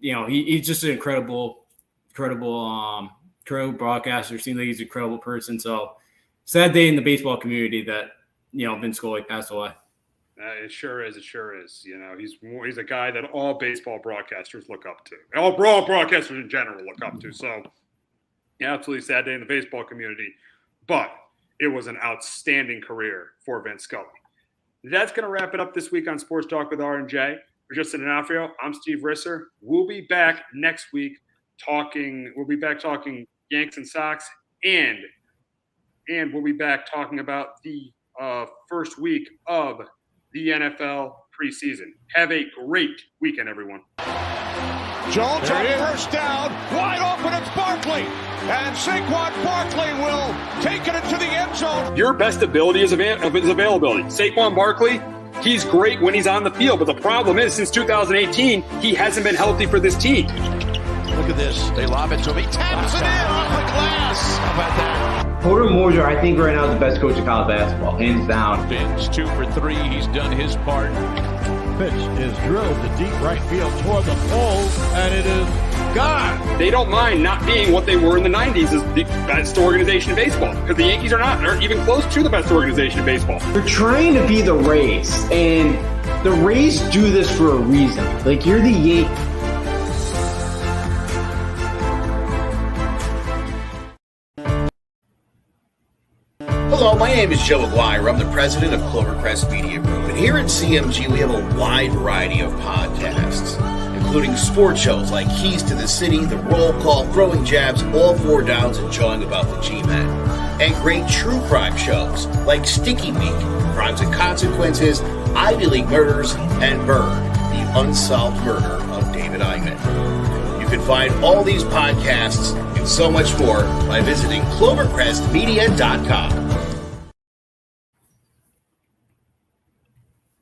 He's just an incredible broadcaster. Seems like he's an incredible person. So sad day in the baseball community that Vin Scully passed away. It sure is. He's a guy that all baseball broadcasters look up to. All broadcasters in general look up to. So. Yeah, absolutely sad day in the baseball community, but it was an outstanding career for Vin Scully. That's going to wrap it up this week on Sports Talk with R&J. For Justin and Alfio, I'm Steve Risser. We'll be back next week talking Yanks and Sox, and we'll be back talking about the first week of the NFL preseason. Have a great weekend, everyone. Jones on first down, wide open, it's Barkley. and Saquon Barkley will take it into the end zone. Your best ability is availability. Saquon Barkley, he's great when he's on the field, but the problem is since 2018, he hasn't been healthy for this team. Look at this. They lob it to him. He taps it in off the glass. How about that? Porter Moser, I think right now is the best coach of college basketball, hands down. Vin's 2 for 3. He's done his part. Pitch is drilled to deep right field toward the pole, and it is gone. They don't mind not being what they were in the 90s as the best organization in baseball, because the Yankees aren't even close to the best organization in baseball. You're trying to be the Rays, and the Rays do this for a reason. Like, you're the Yankees. Hello, my name is Joe Aguirre. I'm the president of Clovercrest Media Group. And here at CMG, we have a wide variety of podcasts, including sports shows like Keys to the City, The Roll Call, Throwing Jabs, All Four Downs, and Jawing About the G-Men. And great true crime shows like Stinky Week, Crimes and Consequences, Ivy League Murders, and Bird, the unsolved murder of David Eichmann. You can find all these podcasts and so much more by visiting clovercrestmedia.com.